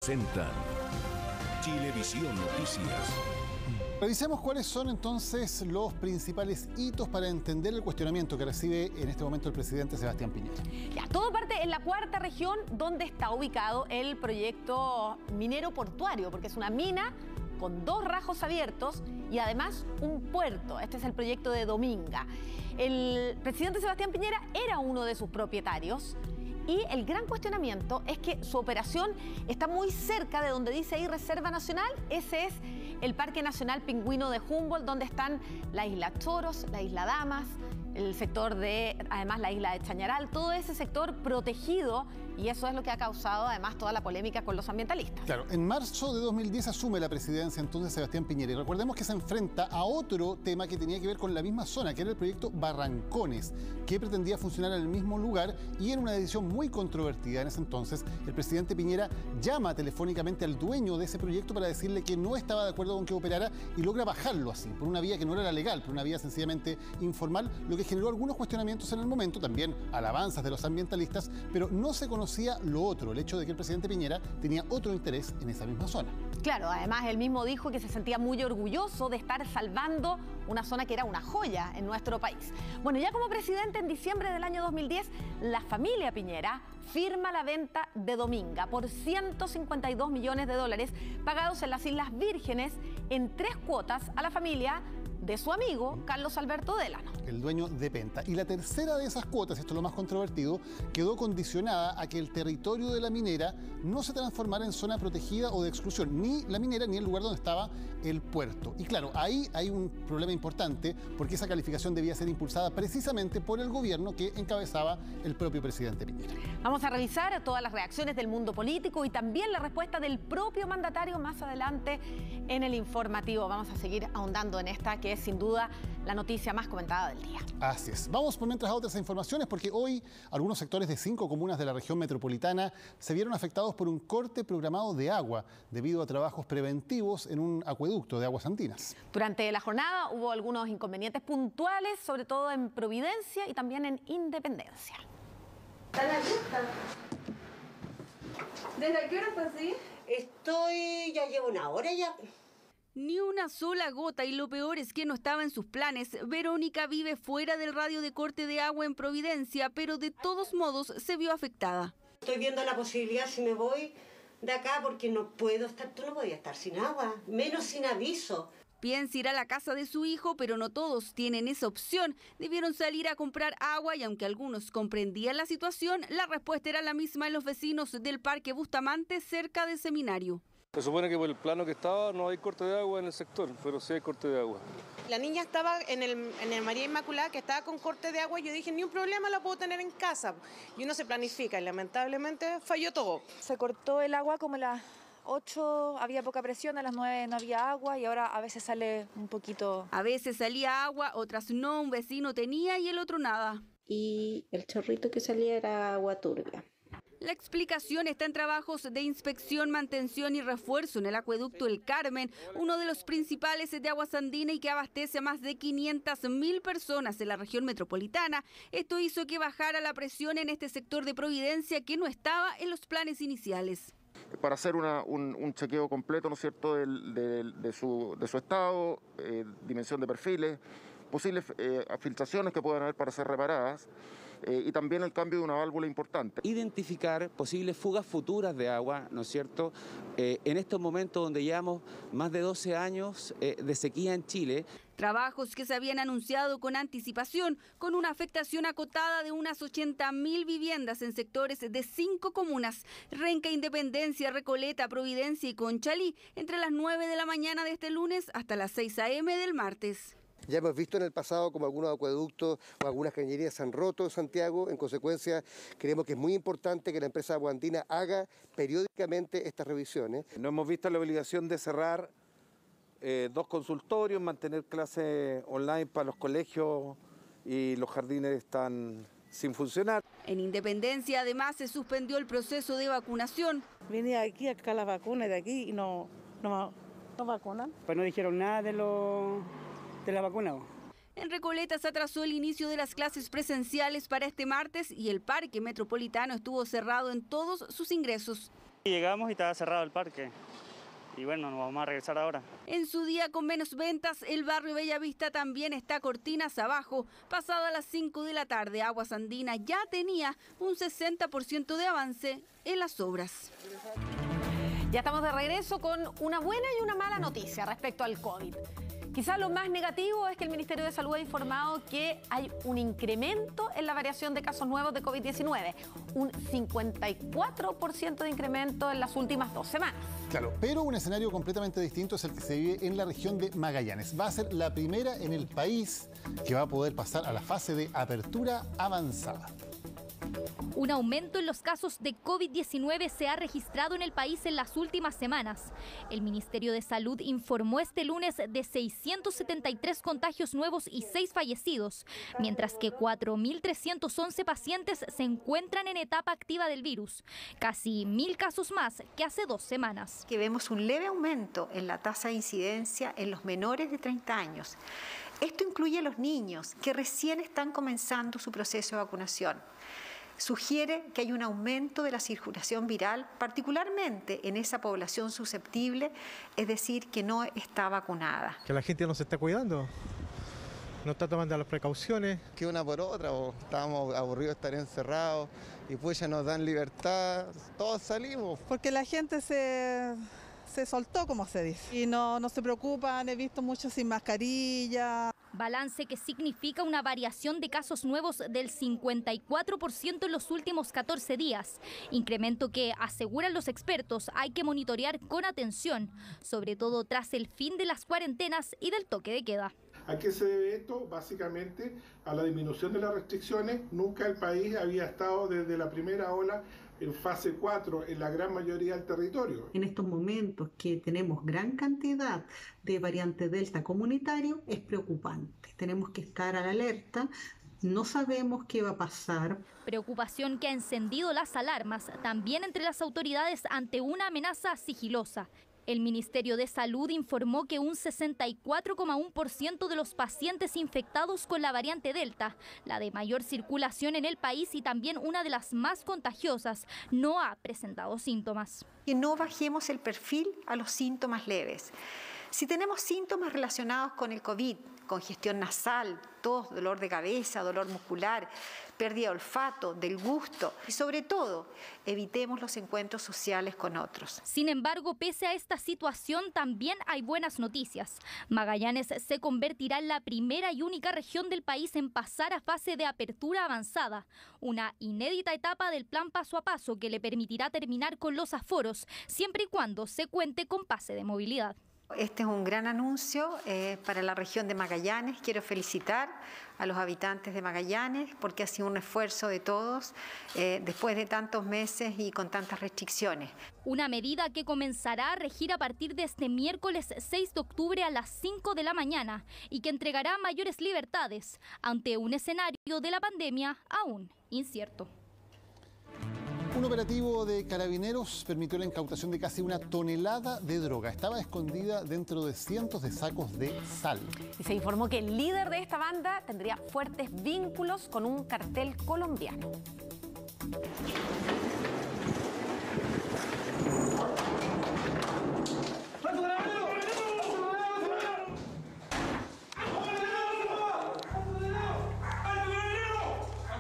presentan Chilevisión Noticias. Revisemos cuáles son entonces los principales hitos para entender el cuestionamiento que recibe en este momento el presidente Sebastián Piñera. Todo parte en la cuarta región donde está ubicado el proyecto minero portuario, porque es una mina con 2 rajos abiertos y además un puerto. Este es el proyecto de Dominga. El presidente Sebastián Piñera era uno de sus propietarios. Y el gran cuestionamiento es que su operación está muy cerca de donde dice ahí Reserva Nacional. Ese es el Parque Nacional Pingüino de Humboldt, donde están la isla Choros, la isla Damas, el sector de, además, la isla de Chañaral, todo ese sector protegido, y eso es lo que ha causado además toda la polémica con los ambientalistas. Claro, en marzo de 2010 asume la presidencia entonces Sebastián Piñera, y recordemos que se enfrenta a otro tema que tenía que ver con la misma zona, que era el proyecto Barrancones, que pretendía funcionar en el mismo lugar, y en una decisión muy controvertida en ese entonces, el presidente Piñera llama telefónicamente al dueño de ese proyecto para decirle que no estaba de acuerdo con que operara y logra bajarlo así, por una vía que no era legal, por una vía sencillamente informal, lo que generó algunos cuestionamientos en el momento, también alabanzas de los ambientalistas, pero no se conocía lo otro, el hecho de que el presidente Piñera tenía otro interés en esa misma zona. Claro, además él mismo dijo que se sentía muy orgulloso de estar salvando una zona que era una joya en nuestro país. Bueno, ya como presidente en diciembre del año 2010, la familia Piñera firma la venta de Dominga por $152 millones pagados en las Islas Vírgenes en 3 cuotas a la familia de su amigo Carlos Alberto Delano, el dueño de Penta. Y la tercera de esas cuotas, esto es lo más controvertido, quedó condicionada a que el territorio de la minera no se transformara en zona protegida o de exclusión, ni la minera ni el lugar donde estaba el puerto. Y claro, ahí hay un problema importante, porque esa calificación debía ser impulsada precisamente por el gobierno que encabezaba el propio presidente Piñera. Vamos a revisar todas las reacciones del mundo político y también la respuesta del propio mandatario más adelante en el informativo. Vamos a seguir ahondando en esta, que es sin duda la noticia más comentada del día. Así es. Vamos por mientras a otras informaciones, porque hoy algunos sectores de 5 comunas de la región metropolitana se vieron afectados por un corte programado de agua debido a trabajos preventivos en un acueducto de aguas andinas. Durante la jornada hubo algunos inconvenientes puntuales, sobre todo en Providencia y también en Independencia. ¿Están abiertas? ¿Desde qué hora estás así? Ya llevo una hora ya. Ni una sola gota, y lo peor es que no estaba en sus planes. Verónica vive fuera del radio de corte de agua en Providencia, pero de todos modos se vio afectada. Estoy viendo la posibilidad si me voy de acá, porque no puedo estar, tú no podías estar sin agua, menos sin aviso. Piensa ir a la casa de su hijo, pero no todos tienen esa opción. Debieron salir a comprar agua y aunque algunos comprendían la situación, la respuesta era la misma en los vecinos del Parque Bustamante, cerca del seminario. Se supone que por el plano que estaba no hay corte de agua en el sector, pero sí hay corte de agua. La niña estaba en el María Inmaculada, que estaba con corte de agua, y yo dije, ni un problema, la puedo tener en casa. Y uno se planifica y lamentablemente falló todo. Se cortó el agua como a las 8, había poca presión, a las 9 no había agua y ahora a veces sale un poquito. A veces salía agua, otras no, un vecino tenía y el otro nada. Y el chorrito que salía era agua turbia. La explicación está en trabajos de inspección, mantención y refuerzo en el acueducto El Carmen, uno de los principales de aguas andinas y que abastece a más de 500.000 personas en la región metropolitana. Esto hizo que bajara la presión en este sector de Providencia que no estaba en los planes iniciales. Para hacer un chequeo completo, ¿no es cierto?, de su estado, dimensión de perfiles, posibles filtraciones que puedan haber para ser reparadas, y también el cambio de una válvula importante. Identificar posibles fugas futuras de agua, ¿no es cierto?, en estos momentos donde llevamos más de 12 años de sequía en Chile. Trabajos que se habían anunciado con anticipación, con una afectación acotada de unas 80.000 viviendas en sectores de 5 comunas: Renca, Independencia, Recoleta, Providencia y Conchalí, entre las 9 de la mañana de este lunes hasta las 6 a.m. del martes. Ya hemos visto en el pasado como algunos acueductos o algunas cañerías se han roto en Santiago. En consecuencia, creemos que es muy importante que la empresa Agua Andina haga periódicamente estas revisiones. No hemos visto la obligación de cerrar 2 consultorios, mantener clases online para los colegios, y los jardines están sin funcionar. En Independencia, además, se suspendió el proceso de vacunación. Venía aquí, acá la vacuna de aquí, y no vacunan. Pues no dijeron nada de la vacuna. En Recoleta se atrasó el inicio de las clases presenciales para este martes y el Parque Metropolitano estuvo cerrado en todos sus ingresos. Llegamos y estaba cerrado el parque. Y bueno, nos vamos a regresar ahora. En su día con menos ventas, el barrio Bellavista también está cortinas abajo. Pasada las 5 de la tarde, Aguas Andinas ya tenía un 60% de avance en las obras. Ya estamos de regreso con una buena y una mala noticia respecto al COVID. Quizás lo más negativo es que el Ministerio de Salud ha informado que hay un incremento en la variación de casos nuevos de COVID-19, un 54% de incremento en las últimas 2 semanas. Claro, pero un escenario completamente distinto es el que se vive en la región de Magallanes. Va a ser la primera en el país que va a poder pasar a la fase de apertura avanzada. Un aumento en los casos de COVID-19 se ha registrado en el país en las últimas semanas. El Ministerio de Salud informó este lunes de 673 contagios nuevos y 6 fallecidos, mientras que 4.311 pacientes se encuentran en etapa activa del virus, casi 1.000 casos más que hace 2 semanas. Que vemos un leve aumento en la tasa de incidencia en los menores de 30 años. Esto incluye a los niños que recién están comenzando su proceso de vacunación. Sugiere que hay un aumento de la circulación viral, particularmente en esa población susceptible, es decir, que no está vacunada. Que la gente no se está cuidando, no está tomando las precauciones. Que una por otra, estábamos aburridos de estar encerrados y pues ya nos dan libertad, todos salimos. Porque la gente se soltó, como se dice, y no se preocupan, he visto muchos sin mascarilla. Balance que significa una variación de casos nuevos del 54% en los últimos 14 días. Incremento que, aseguran los expertos, hay que monitorear con atención, sobre todo tras el fin de las cuarentenas y del toque de queda. ¿A qué se debe esto? Básicamente a la disminución de las restricciones. Nunca el país había estado desde la primera ola en fase 4 en la gran mayoría del territorio. En estos momentos que tenemos gran cantidad de variante Delta comunitario, es preocupante. Tenemos que estar a la alerta, no sabemos qué va a pasar. Preocupación que ha encendido las alarmas también entre las autoridades ante una amenaza sigilosa. El Ministerio de Salud informó que un 64,1% de los pacientes infectados con la variante Delta, la de mayor circulación en el país y también una de las más contagiosas, no ha presentado síntomas. Que no bajemos el perfil a los síntomas leves. Si tenemos síntomas relacionados con el COVID, congestión nasal, tos, dolor de cabeza, dolor muscular, pérdida de olfato, del gusto y sobre todo, evitemos los encuentros sociales con otros. Sin embargo, pese a esta situación, también hay buenas noticias. Magallanes se convertirá en la primera y única región del país en pasar a fase de apertura avanzada, una inédita etapa del plan paso a paso que le permitirá terminar con los aforos, siempre y cuando se cuente con pase de movilidad. Este es un gran anuncio para la región de Magallanes. Quiero felicitar a los habitantes de Magallanes porque ha sido un esfuerzo de todos después de tantos meses y con tantas restricciones. Una medida que comenzará a regir a partir de este miércoles 6 de octubre a las 5 de la mañana y que entregará mayores libertades ante un escenario de la pandemia aún incierto. Un operativo de carabineros permitió la incautación de casi 1 tonelada de droga. Estaba escondida dentro de cientos de sacos de sal. Y se informó que el líder de esta banda tendría fuertes vínculos con un cartel colombiano.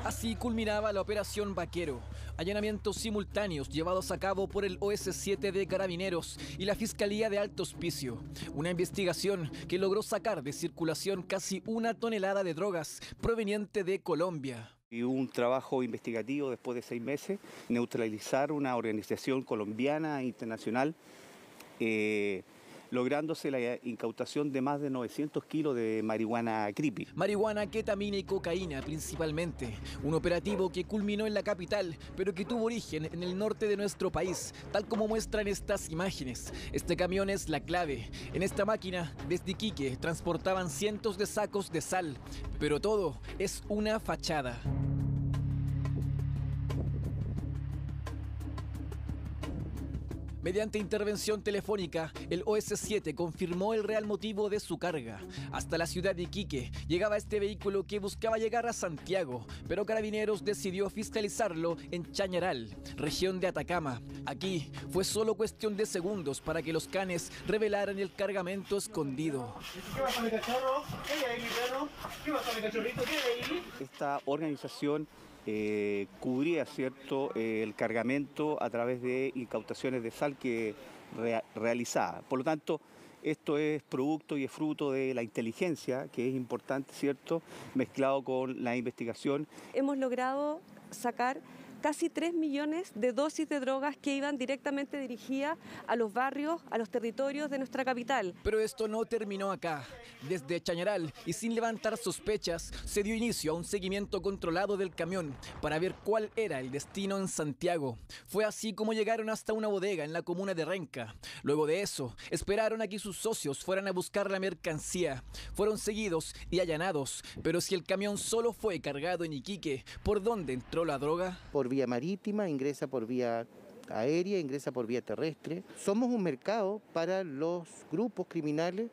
Así culminaba la operación Vaquero. Allanamientos simultáneos llevados a cabo por el OS7 de Carabineros y la Fiscalía de Alto Hospicio. Una investigación que logró sacar de circulación casi 1 tonelada de drogas proveniente de Colombia. Y hubo un trabajo investigativo después de 6 meses, neutralizar una organización colombiana internacional, lográndose la incautación de más de 900 kilos de marihuana creepy. Marihuana, ketamina y cocaína principalmente. Un operativo que culminó en la capital, pero que tuvo origen en el norte de nuestro país, tal como muestran estas imágenes. Este camión es la clave. En esta máquina, desde Iquique, transportaban cientos de sacos de sal, pero todo es una fachada. Mediante intervención telefónica, el OS7 confirmó el real motivo de su carga. Hasta la ciudad de Iquique llegaba este vehículo que buscaba llegar a Santiago, pero Carabineros decidió fiscalizarlo en Chañaral, región de Atacama. Aquí fue solo cuestión de segundos para que los canes revelaran el cargamento escondido. ¿Qué pasa, mi cachorro? ¿Qué hay ahí, mi perro? ¿Qué pasa, mi cachorrito? ¿Qué hay ahí? Esta organización cubría, ¿cierto?, el cargamento a través de incautaciones de sal que realizaba. Por lo tanto, esto es producto y es fruto de la inteligencia, que es importante, ¿cierto?, mezclado con la investigación. Hemos logrado sacar casi 3 millones de dosis de drogas que iban directamente dirigidas a los barrios, a los territorios de nuestra capital. Pero esto no terminó acá. Desde Chañaral y sin levantar sospechas, se dio inicio a un seguimiento controlado del camión para ver cuál era el destino en Santiago. Fue así como llegaron hasta una bodega en la comuna de Renca. Luego de eso, esperaron a que sus socios fueran a buscar la mercancía. Fueron seguidos y allanados, pero si el camión solo fue cargado en Iquique, ¿por dónde entró la droga? Por vía marítima, ingresa por vía aérea, ingresa por vía terrestre. Somos un mercado para los grupos criminales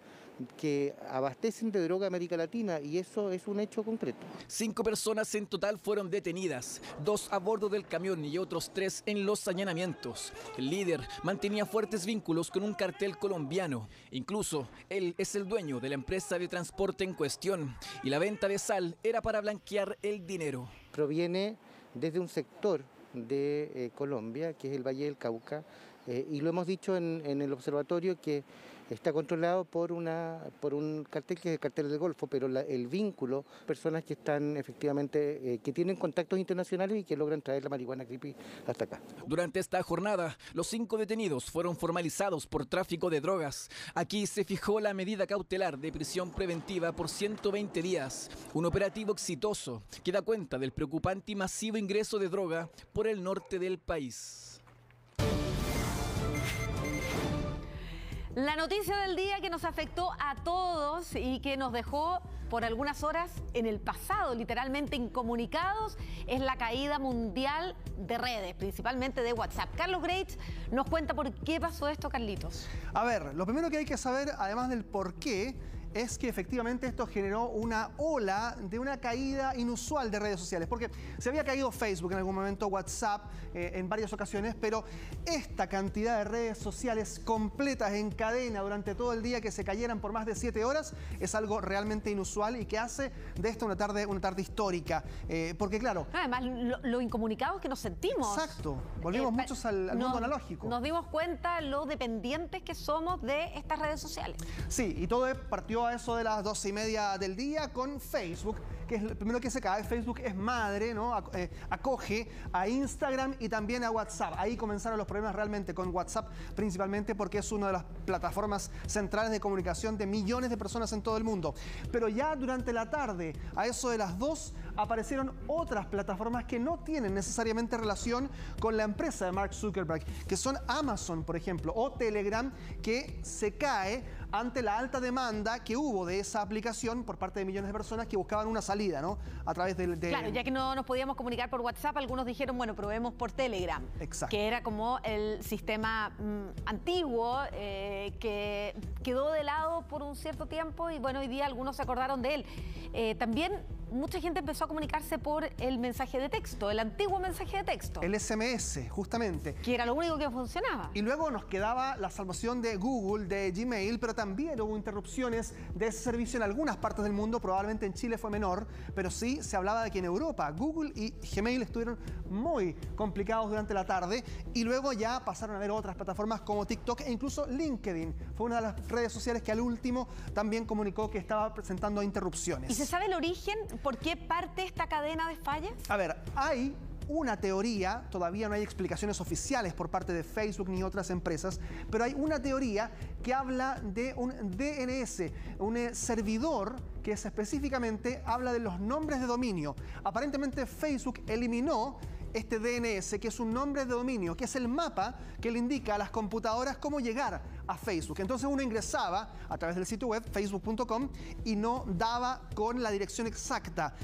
que abastecen de droga a América Latina y eso es un hecho concreto. 5 personas en total fueron detenidas, 2 a bordo del camión y otros 3 en los allanamientos. El líder mantenía fuertes vínculos con un cartel colombiano. Incluso él es el dueño de la empresa de transporte en cuestión y la venta de sal era para blanquear el dinero. Proviene desde un sector de Colombia, que es el Valle del Cauca, y lo hemos dicho en el observatorio que está controlado por un cartel que es el cartel del Golfo, pero el vínculo, personas que están efectivamente, que tienen contactos internacionales y que logran traer la marihuana creepy hasta acá. Durante esta jornada, los 5 detenidos fueron formalizados por tráfico de drogas. Aquí se fijó la medida cautelar de prisión preventiva por 120 días, un operativo exitoso que da cuenta del preocupante y masivo ingreso de droga por el norte del país. La noticia del día que nos afectó a todos y que nos dejó por algunas horas en el pasado, literalmente incomunicados, es la caída mundial de redes, principalmente de WhatsApp. Carlos Greitz nos cuenta por qué pasó esto, Carlitos. A ver, lo primero que hay que saber, además del por qué, es que efectivamente esto generó una ola de una caída inusual de redes sociales, porque se había caído Facebook en algún momento, WhatsApp en varias ocasiones, pero esta cantidad de redes sociales completas en cadena durante todo el día que se cayeran por más de 7 horas es algo realmente inusual y que hace de esta una tarde histórica, porque claro... Además, lo incomunicados que nos sentimos. Exacto, volvimos muchos al mundo analógico. Nos dimos cuenta lo dependientes que somos de estas redes sociales. Sí, y todo partió a eso de las 12:30 del día con Facebook, que es el primero que se cae. Facebook es madre, ¿no? Acoge a Instagram y también a WhatsApp. Ahí comenzaron los problemas realmente con WhatsApp, principalmente porque es una de las plataformas centrales de comunicación de millones de personas en todo el mundo. Pero ya durante la tarde, a eso de las 2, aparecieron otras plataformas que no tienen necesariamente relación con la empresa de Mark Zuckerberg, que son Amazon, por ejemplo, o Telegram, que se cae ante la alta demanda que hubo de esa aplicación por parte de millones de personas que buscaban una salida, ¿no? A través de... Claro, ya que no nos podíamos comunicar por WhatsApp, algunos dijeron, bueno, probemos por Telegram. Exacto. Que era como el sistema antiguo que quedó de lado por un cierto tiempo y bueno, hoy día algunos se acordaron de él. También mucha gente empezó a comunicarse por el mensaje de texto, el antiguo mensaje de texto. El SMS, justamente. Que era lo único que funcionaba. Y luego nos quedaba la salvación de Google, de Gmail, pero también hubo interrupciones de ese servicio en algunas partes del mundo. Probablemente en Chile fue menor, pero sí se hablaba de que en Europa Google y Gmail estuvieron muy complicados durante la tarde y luego ya pasaron a ver otras plataformas como TikTok e incluso LinkedIn. Fue una de las redes sociales que al último también comunicó que estaba presentando interrupciones. ¿Y se sabe el origen? ¿Por qué parte esta cadena de fallas? A ver, hay una teoría, todavía no hay explicaciones oficiales por parte de Facebook ni otras empresas, pero hay una teoría que habla de un DNS, un servidor que específicamente habla de los nombres de dominio. Aparentemente Facebook eliminó este DNS, que es un nombre de dominio, que es el mapa que le indica a las computadoras cómo llegar a Facebook. Entonces uno ingresaba a través del sitio web facebook.com y no daba con la dirección exacta.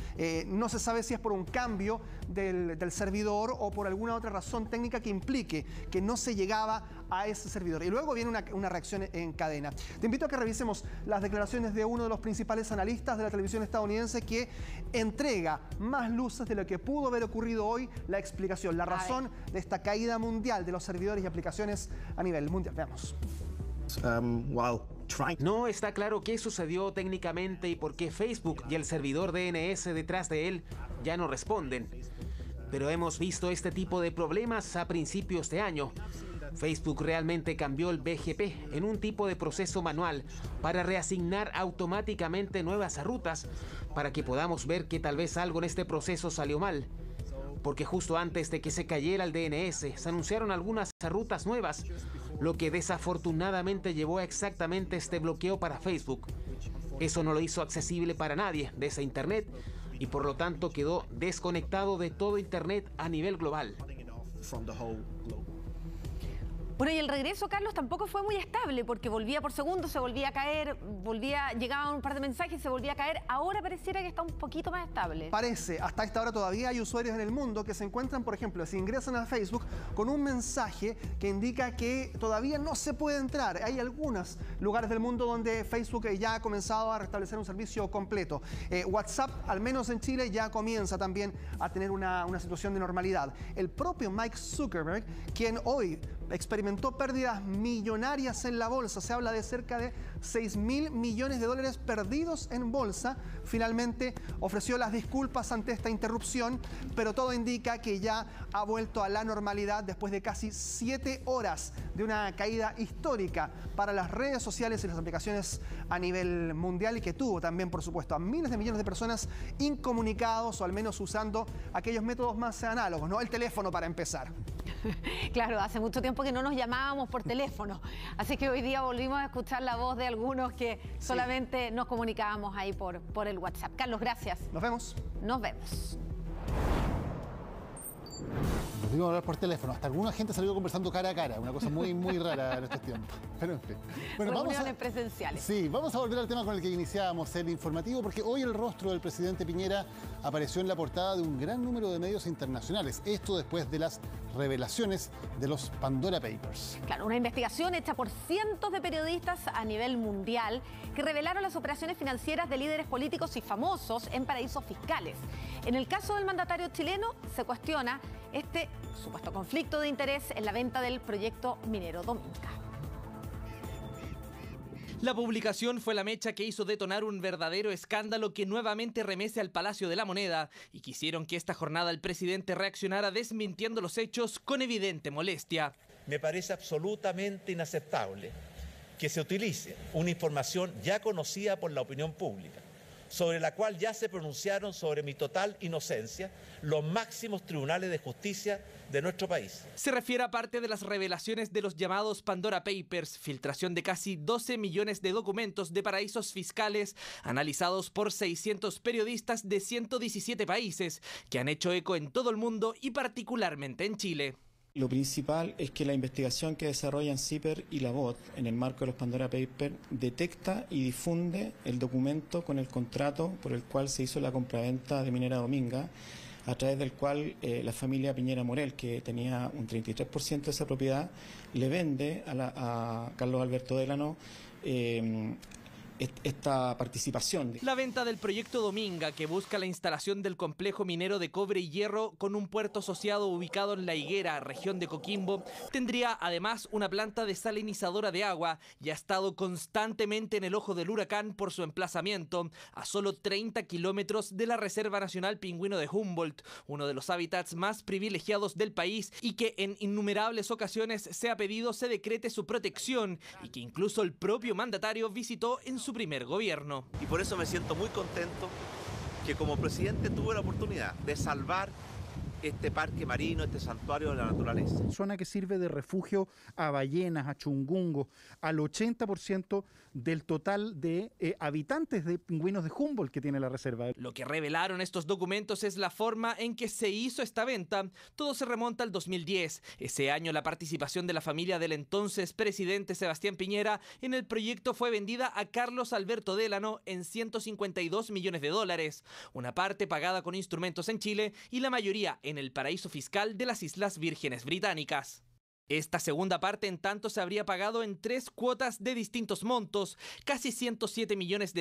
No se sabe si es por un cambio del servidor o por alguna otra razón técnica que implique que no se llegaba a ese servidor. Y luego viene una reacción en cadena. Te invito a que revisemos las declaraciones de uno de los principales analistas de la televisión estadounidense que entrega más luces de lo que pudo haber ocurrido hoy, la explicación, la razón de esta caída mundial de los servidores y aplicaciones a nivel mundial. Veamos. No está claro qué sucedió técnicamente y por qué Facebook y el servidor DNS detrás de él ya no responden. Pero hemos visto este tipo de problemas a principios de año. Facebook realmente cambió el BGP en un tipo de proceso manual para reasignar automáticamente nuevas rutas para que podamos ver que tal vez algo en este proceso salió mal. Porque justo antes de que se cayera el DNS, se anunciaron algunas rutas nuevas, lo que desafortunadamente llevó a exactamente este bloqueo para Facebook. Eso no lo hizo accesible para nadie desde Internet y por lo tanto quedó desconectado de todo Internet a nivel global. Bueno, y el regreso, Carlos, tampoco fue muy estable porque volvía por segundos, se volvía a caer, llegaban un par de mensajes, se volvía a caer. Ahora pareciera que está un poquito más estable. Parece, hasta esta hora todavía hay usuarios en el mundo que se encuentran, por ejemplo, si ingresan a Facebook con un mensaje que indica que todavía no se puede entrar. Hay algunos lugares del mundo donde Facebook ya ha comenzado a restablecer un servicio completo. WhatsApp, al menos en Chile, ya comienza también a tener una situación de normalidad. El propio Mike Zuckerberg, quien hoy experimentó pérdidas millonarias en la bolsa. Se habla de cerca de 6.000 millones de dólares perdidos en bolsa. Finalmente ofreció las disculpas ante esta interrupción, pero todo indica que ya ha vuelto a la normalidad después de casi 7 horas de una caída histórica para las redes sociales y las aplicaciones a nivel mundial y que tuvo también, por supuesto, a miles de millones de personas incomunicados o al menos usando aquellos métodos más análogos, ¿no? El teléfono para empezar. Claro, hace mucho tiempo que no nos llamábamos por teléfono, así que hoy día volvimos a escuchar la voz de algunos que solamente nos comunicábamos ahí por el WhatsApp. Carlos, gracias. Nos vemos. Nos vemos. Nos dimos a hablar por teléfono. Hasta alguna gente salió conversando cara a cara. Una cosa muy, muy rara en estos tiempos. Pero en fin. Bueno, reuniones presenciales. Sí, vamos a volver al tema con el que iniciábamos el informativo, porque hoy el rostro del presidente Piñera apareció en la portada de un gran número de medios internacionales. Esto después de las revelaciones de los Pandora Papers. Claro, una investigación hecha por cientos de periodistas a nivel mundial que revelaron las operaciones financieras de líderes políticos y famosos en paraísos fiscales. En el caso del mandatario chileno, se cuestiona este supuesto conflicto de interés en la venta del proyecto minero Dominga. La publicación fue la mecha que hizo detonar un verdadero escándalo que nuevamente remece al Palacio de la Moneda y quisieron que esta jornada el presidente reaccionara desmintiendo los hechos con evidente molestia. Me parece absolutamente inaceptable que se utilice una información ya conocida por la opinión pública, sobre la cual ya se pronunciaron sobre mi total inocencia los máximos tribunales de justicia de nuestro país. Se refiere a parte de las revelaciones de los llamados Pandora Papers, filtración de casi 12 millones de documentos de paraísos fiscales analizados por 600 periodistas de 117 países que han hecho eco en todo el mundo y particularmente en Chile. Lo principal es que la investigación que desarrollan CIPER y la BOT en el marco de los Pandora Papers detecta y difunde el documento con el contrato por el cual se hizo la compraventa de Minera Dominga, a través del cual la familia Piñera Morel, que tenía un 33% de esa propiedad, le vende a Carlos Alberto Delano esta participación. La venta del proyecto Dominga, que busca la instalación del complejo minero de cobre y hierro con un puerto asociado ubicado en La Higuera, región de Coquimbo, tendría además una planta desalinizadora de agua y ha estado constantemente en el ojo del huracán por su emplazamiento a solo 30 kilómetros de la Reserva Nacional Pingüino de Humboldt, uno de los hábitats más privilegiados del país y que en innumerables ocasiones se ha pedido se decrete su protección y que incluso el propio mandatario visitó en su primer gobierno. Y por eso me siento muy contento que como presidente tuve la oportunidad de salvar este parque marino, este santuario de la naturaleza. Zona que sirve de refugio a ballenas, a chungungos, al 80% del total de habitantes de pingüinos de Humboldt que tiene la reserva. Lo que revelaron estos documentos es la forma en que se hizo esta venta. Todo se remonta al 2010. Ese año la participación de la familia del entonces presidente Sebastián Piñera en el proyecto fue vendida a Carlos Alberto Delano en $152 millones, una parte pagada con instrumentos en Chile y la mayoría en el paraíso fiscal de las Islas Vírgenes Británicas. Esta segunda parte, en tanto, se habría pagado en 3 cuotas de distintos montos, casi $107 millones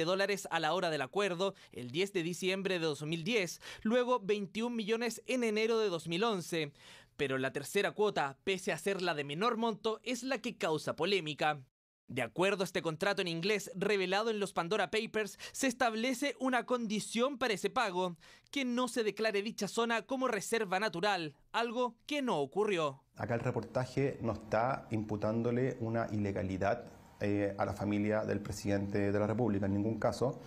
a la hora del acuerdo, el 10 de diciembre de 2010, luego 21 millones en enero de 2011. Pero la tercera cuota, pese a ser la de menor monto, es la que causa polémica. De acuerdo a este contrato en inglés revelado en los Pandora Papers, se establece una condición para ese pago, que no se declare dicha zona como reserva natural, algo que no ocurrió. Acá el reportaje no está imputándole una ilegalidad a la familia del presidente de la República, en ningún caso,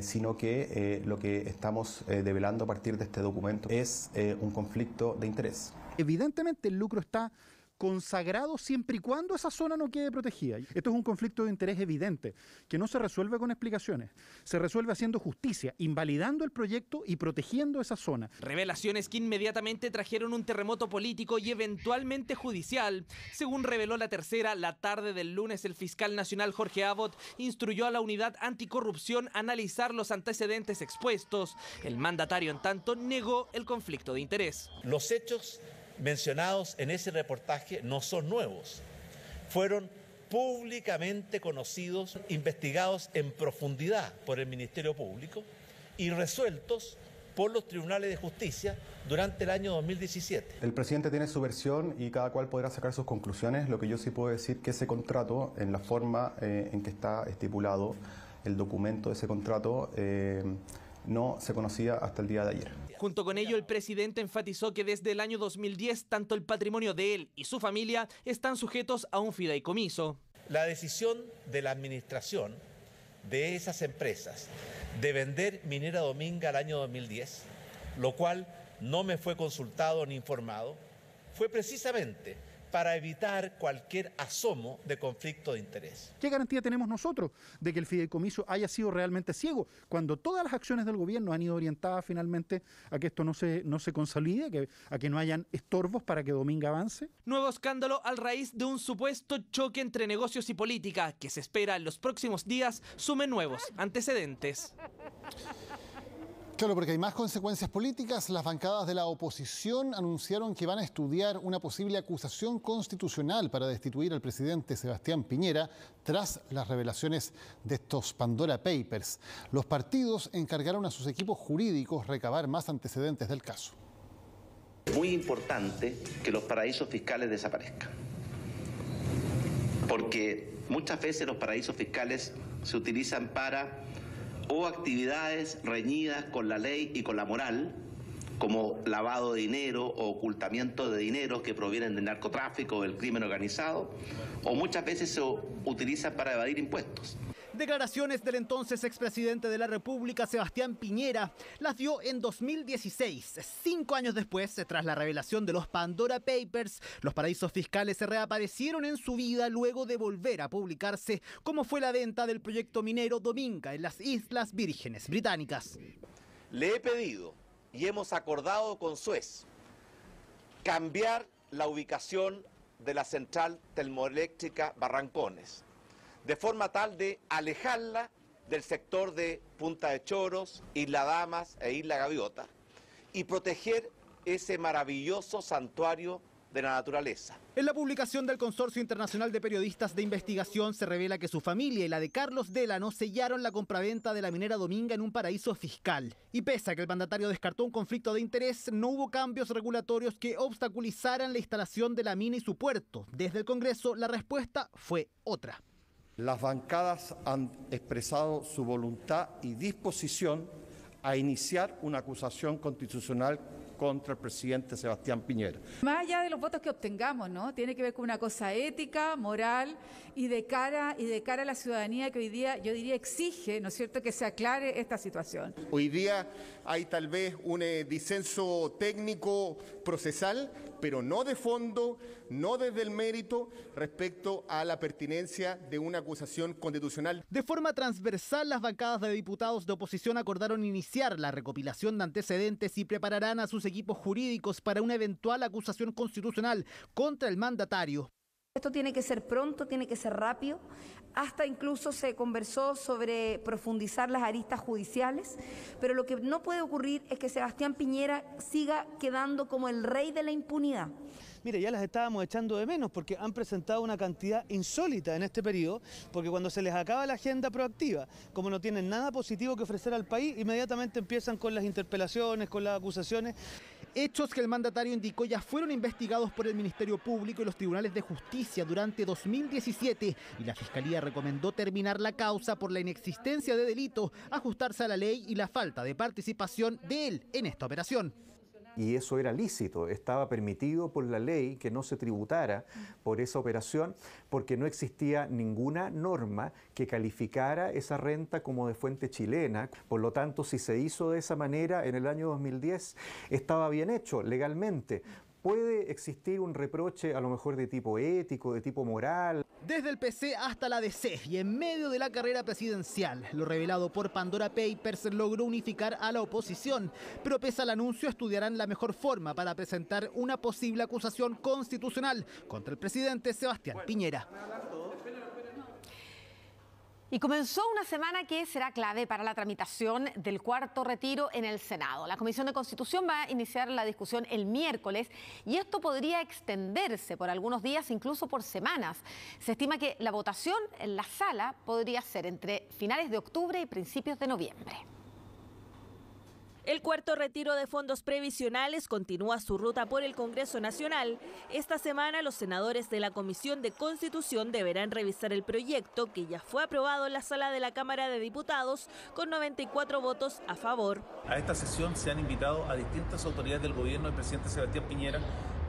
sino que lo que estamos develando a partir de este documento es un conflicto de interés. Evidentemente el lucro está consagrado siempre y cuando esa zona no quede protegida. Esto es un conflicto de interés evidente, que no se resuelve con explicaciones, se resuelve haciendo justicia, invalidando el proyecto y protegiendo esa zona. Revelaciones que inmediatamente trajeron un terremoto político y eventualmente judicial. Según reveló La Tercera, la tarde del lunes el fiscal nacional Jorge Abbott instruyó a la unidad anticorrupción a analizar los antecedentes expuestos. El mandatario, en tanto, negó el conflicto de interés. Los hechos mencionados en ese reportaje no son nuevos. Fueron públicamente conocidos, investigados en profundidad por el Ministerio Público y resueltos por los tribunales de justicia durante el año 2017. El presidente tiene su versión y cada cual podrá sacar sus conclusiones. Lo que yo sí puedo decir que ese contrato, en la forma en que está estipulado el documento de ese contrato, no se conocía hasta el día de ayer. Junto con ello, el presidente enfatizó que desde el año 2010 tanto el patrimonio de él y su familia están sujetos a un fideicomiso. La decisión de la administración de esas empresas de vender Minera Dominga al año 2010, lo cual no me fue consultado ni informado, fue precisamente para evitar cualquier asomo de conflicto de interés. ¿Qué garantía tenemos nosotros de que el fideicomiso haya sido realmente ciego cuando todas las acciones del gobierno han ido orientadas finalmente a que esto no se consolide, a que no hayan estorbos para que Dominga avance? Nuevo escándalo al raíz de un supuesto choque entre negocios y política que se espera en los próximos días sume nuevos antecedentes. Claro, porque hay más consecuencias políticas. Las bancadas de la oposición anunciaron que van a estudiar una posible acusación constitucional para destituir al presidente Sebastián Piñera tras las revelaciones de estos Pandora Papers. Los partidos encargaron a sus equipos jurídicos recabar más antecedentes del caso. Es muy importante que los paraísos fiscales desaparezcan, porque muchas veces los paraísos fiscales se utilizan para actividades reñidas con la ley y con la moral, como lavado de dinero o ocultamiento de dinero que provienen del narcotráfico o del crimen organizado, o muchas veces se utilizan para evadir impuestos. Declaraciones del entonces expresidente de la República, Sebastián Piñera, las dio en 2016. 5 años después, tras la revelación de los Pandora Papers, los paraísos fiscales se reaparecieron en su vida luego de volver a publicarse, como fue la venta del proyecto minero Dominga en las Islas Vírgenes Británicas. Le he pedido y hemos acordado con Suez cambiar la ubicación de la central termoeléctrica Barrancones, de forma tal de alejarla del sector de Punta de Choros, Isla Damas e Isla Gaviota y proteger ese maravilloso santuario de la naturaleza. En la publicación del Consorcio Internacional de Periodistas de Investigación se revela que su familia y la de Carlos Delano sellaron la compraventa de la minera Dominga en un paraíso fiscal. Y pese a que el mandatario descartó un conflicto de interés, no hubo cambios regulatorios que obstaculizaran la instalación de la mina y su puerto. Desde el Congreso, la respuesta fue otra. Las bancadas han expresado su voluntad y disposición a iniciar una acusación constitucional contra el presidente Sebastián Piñera. Más allá de los votos que obtengamos, ¿no? Tiene que ver con una cosa ética, moral y de cara a la ciudadanía que hoy día, yo diría, exige, ¿no es cierto?, que se aclare esta situación. Hoy día hay tal vez un disenso técnico procesal, pero no de fondo, no desde el mérito, respecto a la pertinencia de una acusación constitucional. De forma transversal, las bancadas de diputados de oposición acordaron iniciar la recopilación de antecedentes y prepararán a sus equipos jurídicos para una eventual acusación constitucional contra el mandatario. Esto tiene que ser pronto, tiene que ser rápido. Hasta incluso se conversó sobre profundizar las aristas judiciales, pero lo que no puede ocurrir es que Sebastián Piñera siga quedando como el rey de la impunidad. Mire, ya las estábamos echando de menos porque han presentado una cantidad insólita en este periodo, porque cuando se les acaba la agenda proactiva, como no tienen nada positivo que ofrecer al país, inmediatamente empiezan con las interpelaciones, con las acusaciones. Hechos que el mandatario indicó ya fueron investigados por el Ministerio Público y los tribunales de justicia durante 2017 y la Fiscalía recomendó terminar la causa por la inexistencia de delito, ajustarse a la ley y la falta de participación de él en esta operación. Y eso era lícito, estaba permitido por la ley que no se tributara por esa operación porque no existía ninguna norma que calificara esa renta como de fuente chilena. Por lo tanto, si se hizo de esa manera en el año 2010, estaba bien hecho legalmente. Puede existir un reproche a lo mejor de tipo ético, de tipo moral. Desde el PC hasta la DC y en medio de la carrera presidencial, lo revelado por Pandora Papers logró unificar a la oposición, pero pese al anuncio estudiarán la mejor forma para presentar una posible acusación constitucional contra el presidente Sebastián Piñera. Y comenzó una semana que será clave para la tramitación del cuarto retiro en el Senado. La Comisión de Constitución va a iniciar la discusión el miércoles y esto podría extenderse por algunos días, incluso por semanas. Se estima que la votación en la sala podría ser entre finales de octubre y principios de noviembre. El cuarto retiro de fondos previsionales continúa su ruta por el Congreso Nacional. Esta semana los senadores de la Comisión de Constitución deberán revisar el proyecto que ya fue aprobado en la sala de la Cámara de Diputados con 94 votos a favor. A esta sesión se han invitado a distintas autoridades del gobierno del presidente Sebastián Piñera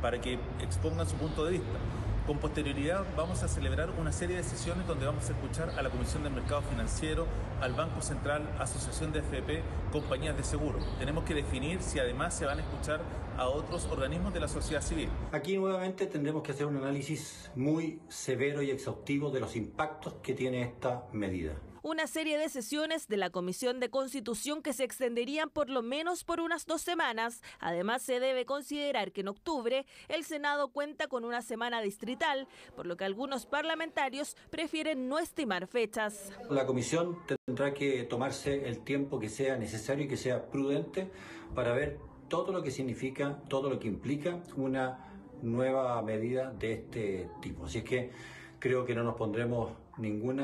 para que expongan su punto de vista. Con posterioridad vamos a celebrar una serie de sesiones donde vamos a escuchar a la Comisión del Mercado Financiero, al Banco Central, Asociación de AFP, compañías de seguro. Tenemos que definir si además se van a escuchar a otros organismos de la sociedad civil. Aquí nuevamente tendremos que hacer un análisis muy severo y exhaustivo de los impactos que tiene esta medida. Una serie de sesiones de la Comisión de Constitución que se extenderían por lo menos por unas 2 semanas. Además, se debe considerar que en octubre el Senado cuenta con una semana distrital, por lo que algunos parlamentarios prefieren no estimar fechas. La Comisión tendrá que tomarse el tiempo que sea necesario y que sea prudente para ver todo lo que significa, todo lo que implica una nueva medida de este tipo. Así es que creo que no nos pondremos ningún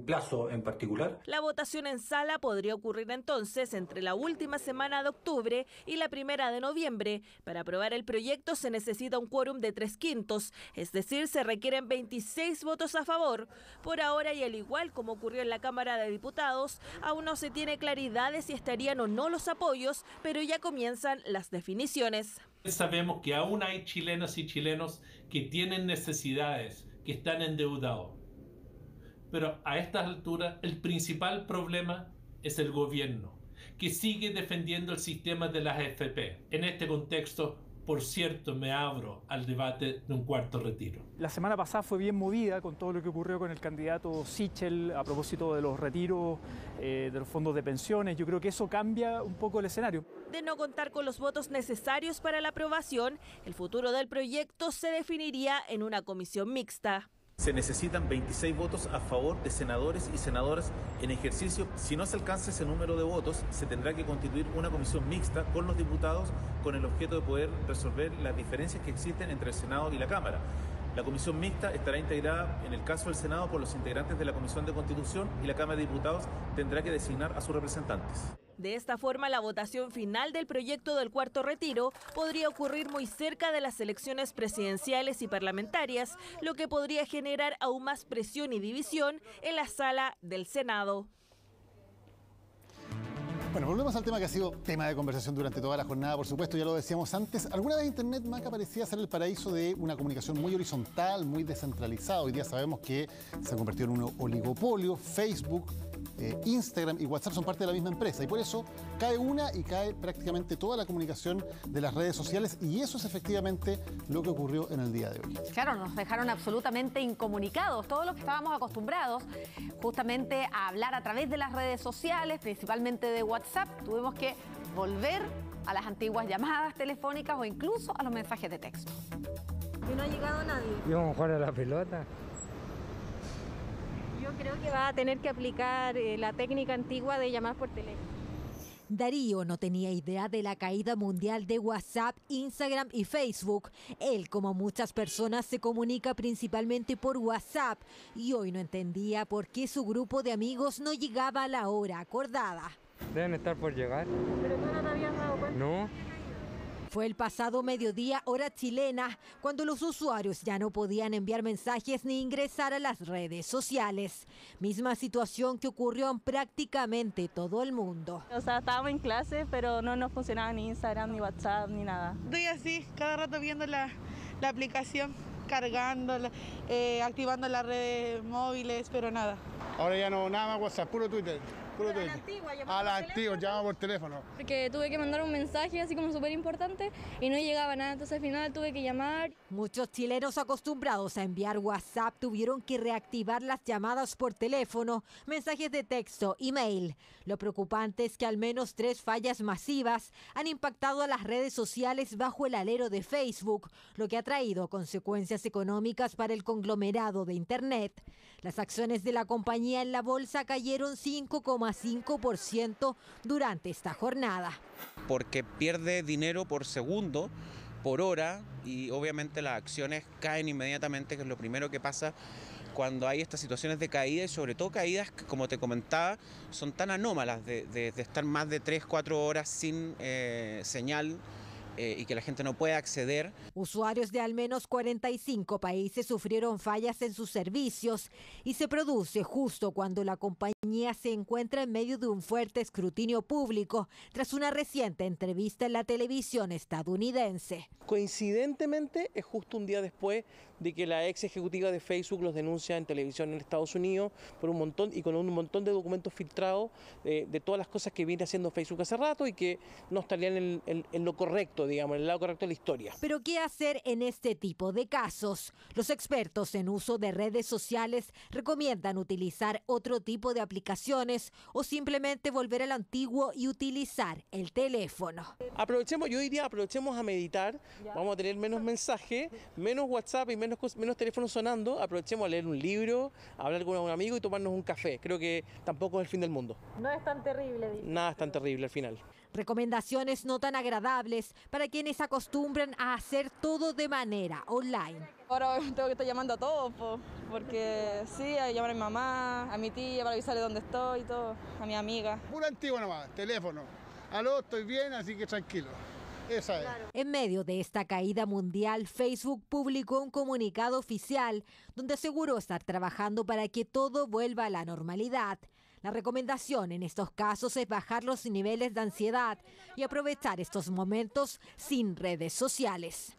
plazo en particular. La votación en sala podría ocurrir entonces entre la última semana de octubre y la primera de noviembre. Para aprobar el proyecto se necesita un quórum de 3/5, es decir, se requieren 26 votos a favor. Por ahora, y al igual como ocurrió en la Cámara de Diputados, aún no se tiene claridad de si estarían o no los apoyos, pero ya comienzan las definiciones. Sabemos que aún hay chilenas y chilenos que tienen necesidades, que están endeudados. Pero a estas alturas el principal problema es el gobierno, que sigue defendiendo el sistema de las AFP. En este contexto, por cierto, me abro al debate de un cuarto retiro. La semana pasada fue bien movida con todo lo que ocurrió con el candidato Sichel a propósito de los retiros de los fondos de pensiones. Yo creo que eso cambia un poco el escenario. De no contar con los votos necesarios para la aprobación, el futuro del proyecto se definiría en una comisión mixta. Se necesitan 26 votos a favor de senadores y senadoras en ejercicio. Si no se alcanza ese número de votos, se tendrá que constituir una comisión mixta con los diputados con el objeto de poder resolver las diferencias que existen entre el Senado y la Cámara. La comisión mixta estará integrada, en el caso del Senado, por los integrantes de la Comisión de Constitución y la Cámara de Diputados tendrá que designar a sus representantes. De esta forma, la votación final del proyecto del cuarto retiro podría ocurrir muy cerca de las elecciones presidenciales y parlamentarias, lo que podría generar aún más presión y división en la sala del Senado. Bueno, volvemos al tema que ha sido tema de conversación durante toda la jornada, por supuesto, ya lo decíamos antes. Alguna vez Internet, Maca, parecía ser el paraíso de una comunicación muy horizontal, muy descentralizada. Hoy día sabemos que se ha convertido en un oligopolio. Facebook, Instagram y WhatsApp son parte de la misma empresa y por eso cae una y cae prácticamente toda la comunicación de las redes sociales y eso es efectivamente lo que ocurrió en el día de hoy. Claro, nos dejaron absolutamente incomunicados, todos los que estábamos acostumbrados justamente a hablar a través de las redes sociales, principalmente de WhatsApp, tuvimos que volver a las antiguas llamadas telefónicas o incluso a los mensajes de texto. Y no ha llegado nadie. Íbamos a jugar a la pelota. Yo creo que va a tener que aplicar la técnica antigua de llamar por teléfono. Darío no tenía idea de la caída mundial de WhatsApp, Instagram y Facebook. Él, como muchas personas, se comunica principalmente por WhatsApp y hoy no entendía por qué su grupo de amigos no llegaba a la hora acordada. Deben estar por llegar. ¿Pero tú no te habías dado cuenta? No. Fue el pasado mediodía, hora chilena, cuando los usuarios ya no podían enviar mensajes ni ingresar a las redes sociales. Misma situación que ocurrió en prácticamente todo el mundo. O sea, estábamos en clase, pero no nos funcionaba ni Instagram, ni WhatsApp, ni nada. Estoy así, cada rato viendo la aplicación, cargándola, activando las redes móviles, pero nada. Ahora ya no, nada más WhatsApp, puro Twitter. A la antigua, llama por teléfono. Porque tuve que mandar un mensaje así como súper importante y no llegaba nada, entonces al final tuve que llamar. Muchos chilenos acostumbrados a enviar WhatsApp tuvieron que reactivar las llamadas por teléfono, mensajes de texto, email. Lo preocupante es que al menos 3 fallas masivas han impactado a las redes sociales bajo el alero de Facebook, lo que ha traído consecuencias económicas para el conglomerado de Internet. Las acciones de la compañía en la bolsa cayeron 5,5% durante esta jornada. Porque pierde dinero por segundo, por hora, y obviamente las acciones caen inmediatamente, que es lo primero que pasa cuando hay estas situaciones de caída y sobre todo caídas que, como te comentaba, son tan anómalas de estar más de 3-4 horas sin señal. Y que la gente no puede acceder. Usuarios de al menos 45 países sufrieron fallas en sus servicios y se produce justo cuando la compañía se encuentra en medio de un fuerte escrutinio público tras una reciente entrevista en la televisión estadounidense. Coincidentemente es justo un día después de que la ex ejecutiva de Facebook los denuncia en televisión en Estados Unidos por un montón y con un montón de documentos filtrados de todas las cosas que viene haciendo Facebook hace rato y que no estarían en lo correcto, digamos, en el lado correcto de la historia. Pero ¿qué hacer en este tipo de casos? Los expertos en uso de redes sociales recomiendan utilizar otro tipo de aplicaciones o simplemente volver al antiguo y utilizar el teléfono. Aprovechemos, yo diría, aprovechemos a meditar, vamos a tener menos mensajes, menos WhatsApp y menos teléfonos sonando, aprovechemos a leer un libro, a hablar con un amigo y tomarnos un café. Creo que tampoco es el fin del mundo. No es tan terrible. Nada es tan terrible al final. Recomendaciones no tan agradables para quienes acostumbran a hacer todo de manera online. Ahora tengo que estar llamando a todos, porque sí, a llamar a mi mamá, a mi tía para avisarle dónde estoy y todo, a mi amiga. Pura antigua nomás, teléfono. Aló, estoy bien, así que tranquilo. Esa es. En medio de esta caída mundial, Facebook publicó un comunicado oficial donde aseguró estar trabajando para que todo vuelva a la normalidad. La recomendación en estos casos es bajar los niveles de ansiedad y aprovechar estos momentos sin redes sociales.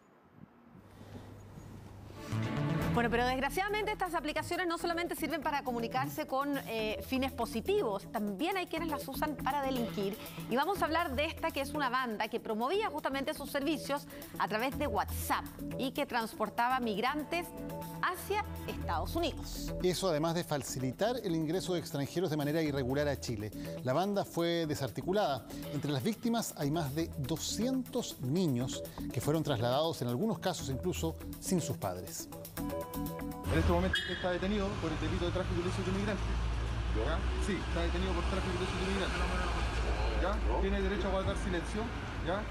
Bueno, pero desgraciadamente estas aplicaciones no solamente sirven para comunicarse con fines positivos, también hay quienes las usan para delinquir. Y vamos a hablar de esta que es una banda que promovía justamente sus servicios a través de WhatsApp y que transportaba migrantes hacia Estados Unidos. Eso además de facilitar el ingreso de extranjeros de manera irregular a Chile. La banda fue desarticulada. Entre las víctimas hay más de 200 niños que fueron trasladados en algunos casos incluso sin sus padres. En este momento usted está detenido por el delito de tráfico ilícito de migrantes. ¿Ya? Sí, está detenido por tráfico ilícito de migrantes. ¿Ya? Tiene derecho a guardar silencio. ¿Ya?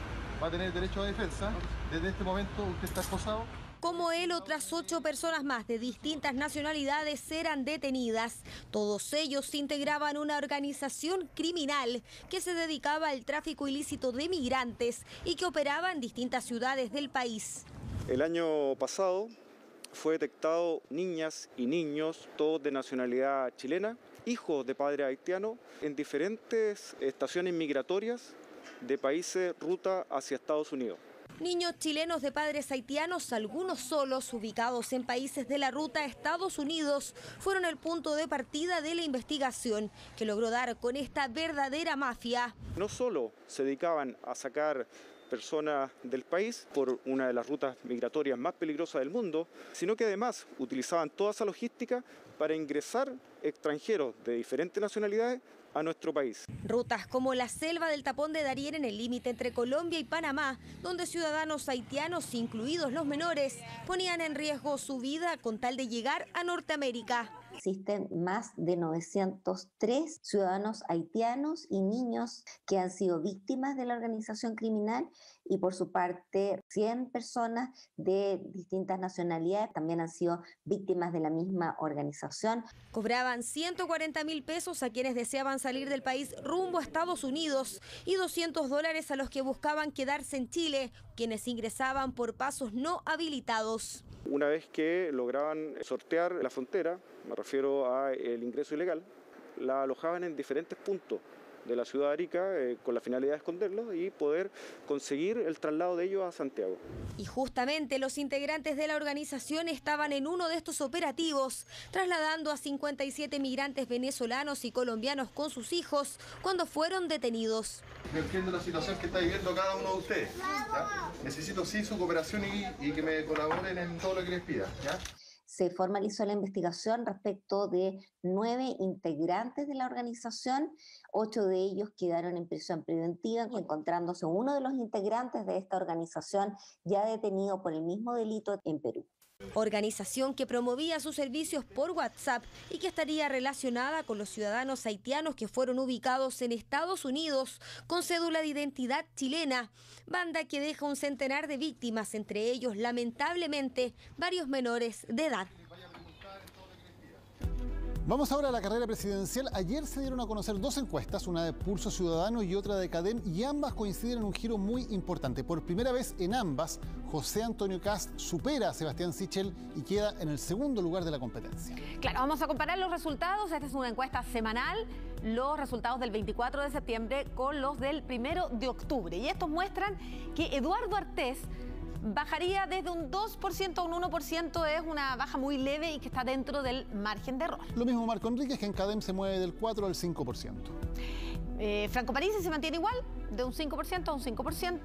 Va a tener derecho a defensa. Desde este momento usted está esposado. Como él, otras 8 personas más de distintas nacionalidades eran detenidas. Todos ellos integraban una organización criminal que se dedicaba al tráfico ilícito de migrantes y que operaba en distintas ciudades del país. El año pasado fue detectado niñas y niños, todos de nacionalidad chilena, hijos de padres haitianos, en diferentes estaciones migratorias de países ruta hacia Estados Unidos. Niños chilenos de padres haitianos, algunos solos, ubicados en países de la ruta a Estados Unidos, fueron el punto de partida de la investigación que logró dar con esta verdadera mafia. No solo se dedicaban a sacar personas del país por una de las rutas migratorias más peligrosas del mundo, sino que además utilizaban toda esa logística para ingresar extranjeros de diferentes nacionalidades a nuestro país. Rutas como la selva del Tapón de Darién en el límite entre Colombia y Panamá, donde ciudadanos haitianos, incluidos los menores, ponían en riesgo su vida con tal de llegar a Norteamérica. Existen más de 903 ciudadanos haitianos y niños que han sido víctimas de la organización criminal y por su parte 100 personas de distintas nacionalidades también han sido víctimas de la misma organización. Cobraban 140.000 pesos a quienes deseaban salir del país rumbo a Estados Unidos y $200 a los que buscaban quedarse en Chile, quienes ingresaban por pasos no habilitados. Una vez que lograban sortear la frontera, me refiero al ingreso ilegal, la alojaban en diferentes puntos de la ciudad de Arica con la finalidad de esconderlos y poder conseguir el traslado de ellos a Santiago. Y justamente los integrantes de la organización estaban en uno de estos operativos, trasladando a 57 migrantes venezolanos y colombianos con sus hijos cuando fueron detenidos. Yo entiendo la situación que está viviendo cada uno de ustedes, ¿ya? Necesito sí su cooperación y que me colaboren en todo lo que les pida, ¿ya? Se formalizó la investigación respecto de 9 integrantes de la organización, 8 de ellos quedaron en prisión preventiva, encontrándose uno de los integrantes de esta organización ya detenido por el mismo delito en Perú. Organización que promovía sus servicios por WhatsApp y que estaría relacionada con los ciudadanos haitianos que fueron ubicados en Estados Unidos con cédula de identidad chilena. Banda que deja un centenar de víctimas, entre ellos, lamentablemente, varios menores de edad. Vamos ahora a la carrera presidencial. Ayer se dieron a conocer dos encuestas, una de Pulso Ciudadano y otra de CADEM, y ambas coinciden en un giro muy importante. Por primera vez en ambas, José Antonio Kast supera a Sebastián Sichel y queda en el segundo lugar de la competencia. Claro, vamos a comparar los resultados. Esta es una encuesta semanal, los resultados del 24 de septiembre con los del 1 de octubre. Y estos muestran que Eduardo Artés bajaría desde un 2% a un 1%, es una baja muy leve y que está dentro del margen de error. Lo mismo Marco Enríquez, que en CADEM se mueve del 4 al 5%. Franco Parisi se mantiene igual, de un 5% a un 5%.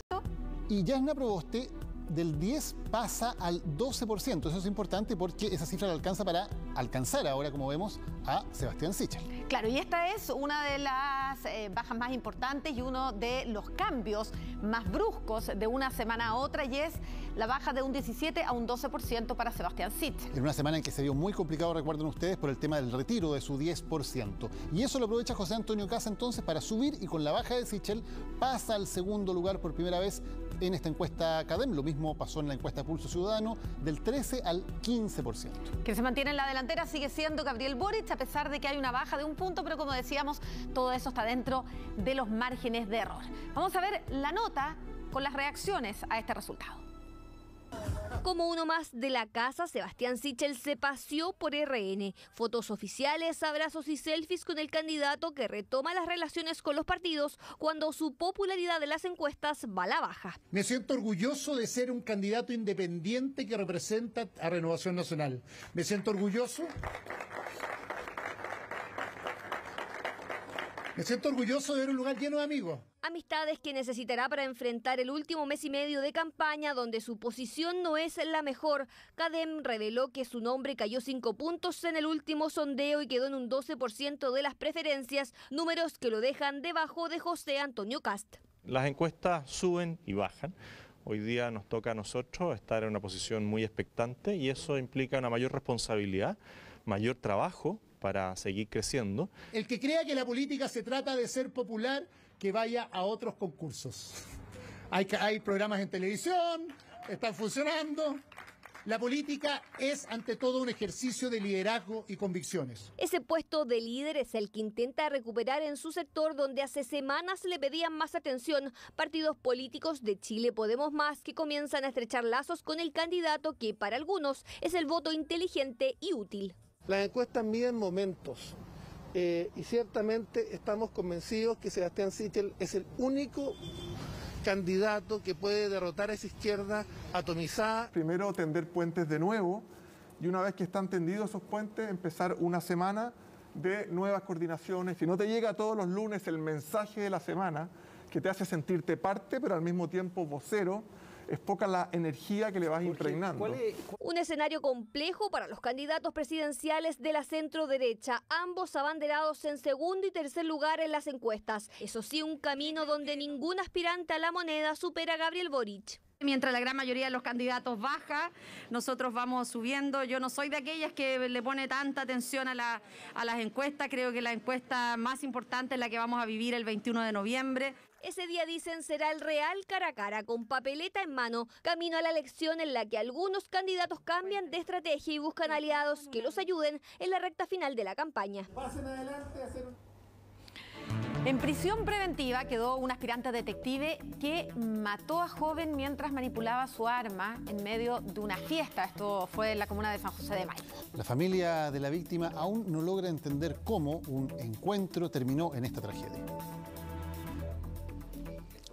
Y Yasna Proboste del 10 pasa al 12%. Eso es importante porque esa cifra la alcanza para alcanzar ahora, como vemos, a Sebastián Sichel. Claro, y esta es una de las bajas más importantes y uno de los cambios más bruscos de una semana a otra, y es la baja de un 17 a un 12% para Sebastián Sichel. En una semana en que se vio muy complicado, recuerden ustedes, por el tema del retiro de su 10%. Y eso lo aprovecha José Antonio Kast entonces para subir, y con la baja de Sichel pasa al segundo lugar por primera vez en esta encuesta CADEM. Lo mismo pasó en la encuesta Pulso Ciudadano, del 13 al 15%. Quien se mantiene en la delantera sigue siendo Gabriel Boric, a pesar de que hay una baja de un punto, pero como decíamos, todo eso está dentro de los márgenes de error. Vamos a ver la nota con las reacciones a este resultado. Como uno más de la casa, Sebastián Sichel se paseó por RN. Fotos oficiales, abrazos y selfies con el candidato que retoma las relaciones con los partidos cuando su popularidad en las encuestas va a la baja. Me siento orgulloso de ser un candidato independiente que representa a Renovación Nacional. Me siento orgulloso. Me siento orgulloso de ver un lugar lleno de amigos. Amistades que necesitará para enfrentar el último mes y medio de campaña, donde su posición no es la mejor. CADEM reveló que su nombre cayó 5 puntos en el último sondeo y quedó en un 12% de las preferencias, números que lo dejan debajo de José Antonio Kast. Las encuestas suben y bajan. Hoy día nos toca a nosotros estar en una posición muy expectante, y eso implica una mayor responsabilidad, mayor trabajo para seguir creciendo. El que crea que la política se trata de ser popular, que vaya a otros concursos. Hay programas en televisión, están funcionando, La política es ante todo un ejercicio de liderazgo y convicciones. Ese puesto de líder es el que intenta recuperar en su sector, donde hace semanas le pedían más atención partidos políticos de Chile Podemos Más, que comienzan a estrechar lazos con el candidato que para algunos es el voto inteligente y útil. Las encuestas miden momentos y ciertamente estamos convencidos que Sebastián Sichel es el único candidato que puede derrotar a esa izquierda atomizada. Primero tender puentes de nuevo y una vez que están tendidos esos puentes empezar una semana de nuevas coordinaciones. Si no te llega todos los lunes el mensaje de la semana que te hace sentirte parte pero al mismo tiempo vocero, es poca la energía que le vas impregnando. Un escenario complejo para los candidatos presidenciales de la centro-derecha, ambos abanderados en segundo y tercer lugar en las encuestas. Eso sí, un camino donde ningún aspirante a la moneda supera a Gabriel Boric. Mientras la gran mayoría de los candidatos baja, nosotros vamos subiendo. Yo no soy de aquellas que le pone tanta atención a las encuestas. Creo que la encuesta más importante es la que vamos a vivir el 21 de noviembre. Ese día, dicen, será el real cara a cara, con papeleta en mano, camino a la elección en la que algunos candidatos cambian de estrategia y buscan aliados que los ayuden en la recta final de la campaña. Pasen adelante a hacer En prisión preventiva quedó un aspirante detective que mató a joven mientras manipulaba su arma en medio de una fiesta. Esto fue en la comuna de San José de Maipo. La familia de la víctima aún no logra entender cómo un encuentro terminó en esta tragedia.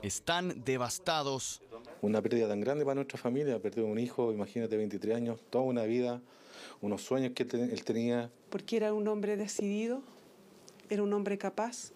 Están devastados. Una pérdida tan grande para nuestra familia, perdió un hijo, imagínate, 23 años, toda una vida, unos sueños que él tenía. Porque era un hombre decidido, era un hombre capaz.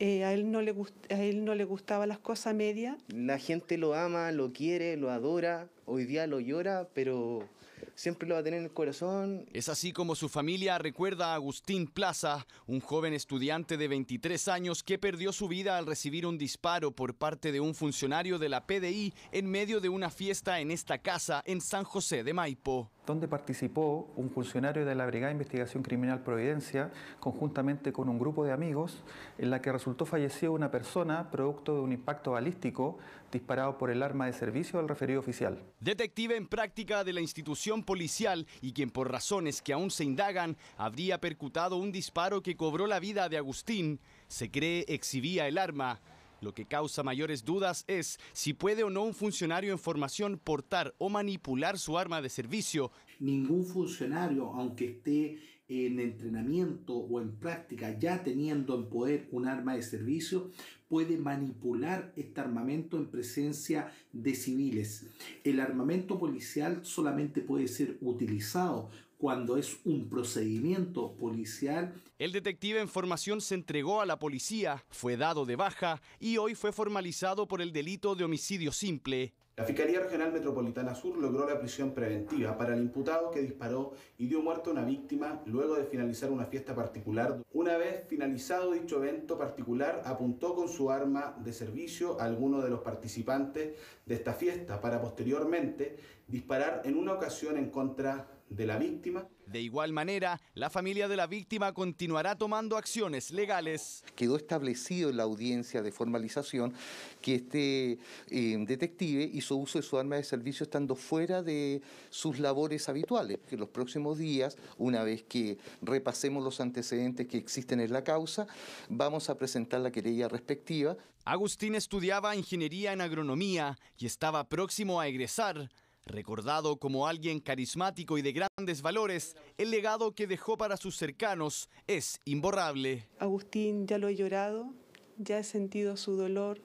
A él no le gustaban las cosas medias. La gente lo ama, lo quiere, lo adora, hoy día lo llora, pero siempre lo va a tener en el corazón. Es así como su familia recuerda a Agustín Plaza, un joven estudiante de 23 años que perdió su vida al recibir un disparo por parte de un funcionario de la PDI en medio de una fiesta en esta casa en San José de Maipo. Donde participó un funcionario de la Brigada de Investigación Criminal Providencia, conjuntamente con un grupo de amigos, en la que resultó fallecida una persona producto de un impacto balístico disparado por el arma de servicio del referido oficial. Detective en práctica de la institución policial y quien por razones que aún se indagan habría percutado un disparo que cobró la vida de Agustín, se cree exhibía el arma. Lo que causa mayores dudas es si puede o no un funcionario en formación portar o manipular su arma de servicio. Ningún funcionario, aunque esté en entrenamiento o en práctica ya teniendo en poder un arma de servicio, puede manipular este armamento en presencia de civiles. El armamento policial solamente puede ser utilizado cuando es un procedimiento policial. El detective en formación se entregó a la policía, fue dado de baja y hoy fue formalizado por el delito de homicidio simple. La Fiscalía Regional Metropolitana Sur logró la prisión preventiva para el imputado que disparó y dio muerte a una víctima luego de finalizar una fiesta particular. Una vez finalizado dicho evento particular, apuntó con su arma de servicio a alguno de los participantes de esta fiesta para posteriormente disparar en una ocasión en contra de la víctima. De igual manera, la familia de la víctima continuará tomando acciones legales. Quedó establecido en la audiencia de formalización que este detective hizo uso de su arma de servicio estando fuera de sus labores habituales. Que en los próximos días, una vez que repasemos los antecedentes que existen en la causa, vamos a presentar la querella respectiva. Agustín estudiaba ingeniería en agronomía y estaba próximo a egresar. Recordado como alguien carismático y de grandes valores, el legado que dejó para sus cercanos es imborrable. Agustín, ya lo he llorado, ya he sentido su dolor,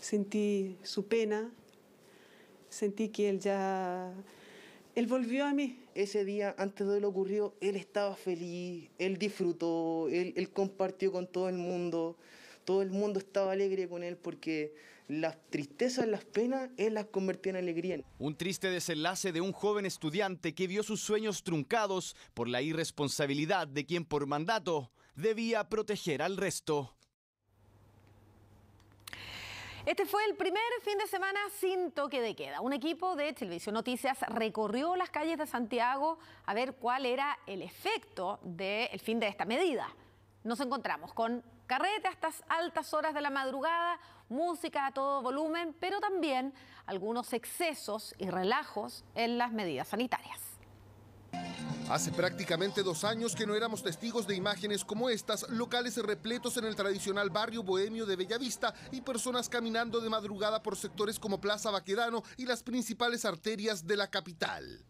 sentí su pena, sentí que él volvió a mí. Ese día, antes de lo ocurrido, él estaba feliz, él disfrutó, él compartió con todo el mundo estaba alegre con él porque las tristezas, las penas, él las convertía en alegría. Un triste desenlace de un joven estudiante que vio sus sueños truncados por la irresponsabilidad de quien por mandato debía proteger al resto. Este fue el primer fin de semana sin toque de queda. Un equipo de Televisión Noticias recorrió las calles de Santiago a ver cuál era el efecto del fin de esta medida. Nos encontramos con carrete a estas altas horas de la madrugada, música a todo volumen, pero también algunos excesos y relajos en las medidas sanitarias. Hace prácticamente 2 años que no éramos testigos de imágenes como estas, locales repletos en el tradicional barrio bohemio de Bellavista y personas caminando de madrugada por sectores como Plaza Baquedano y las principales arterias de la capital.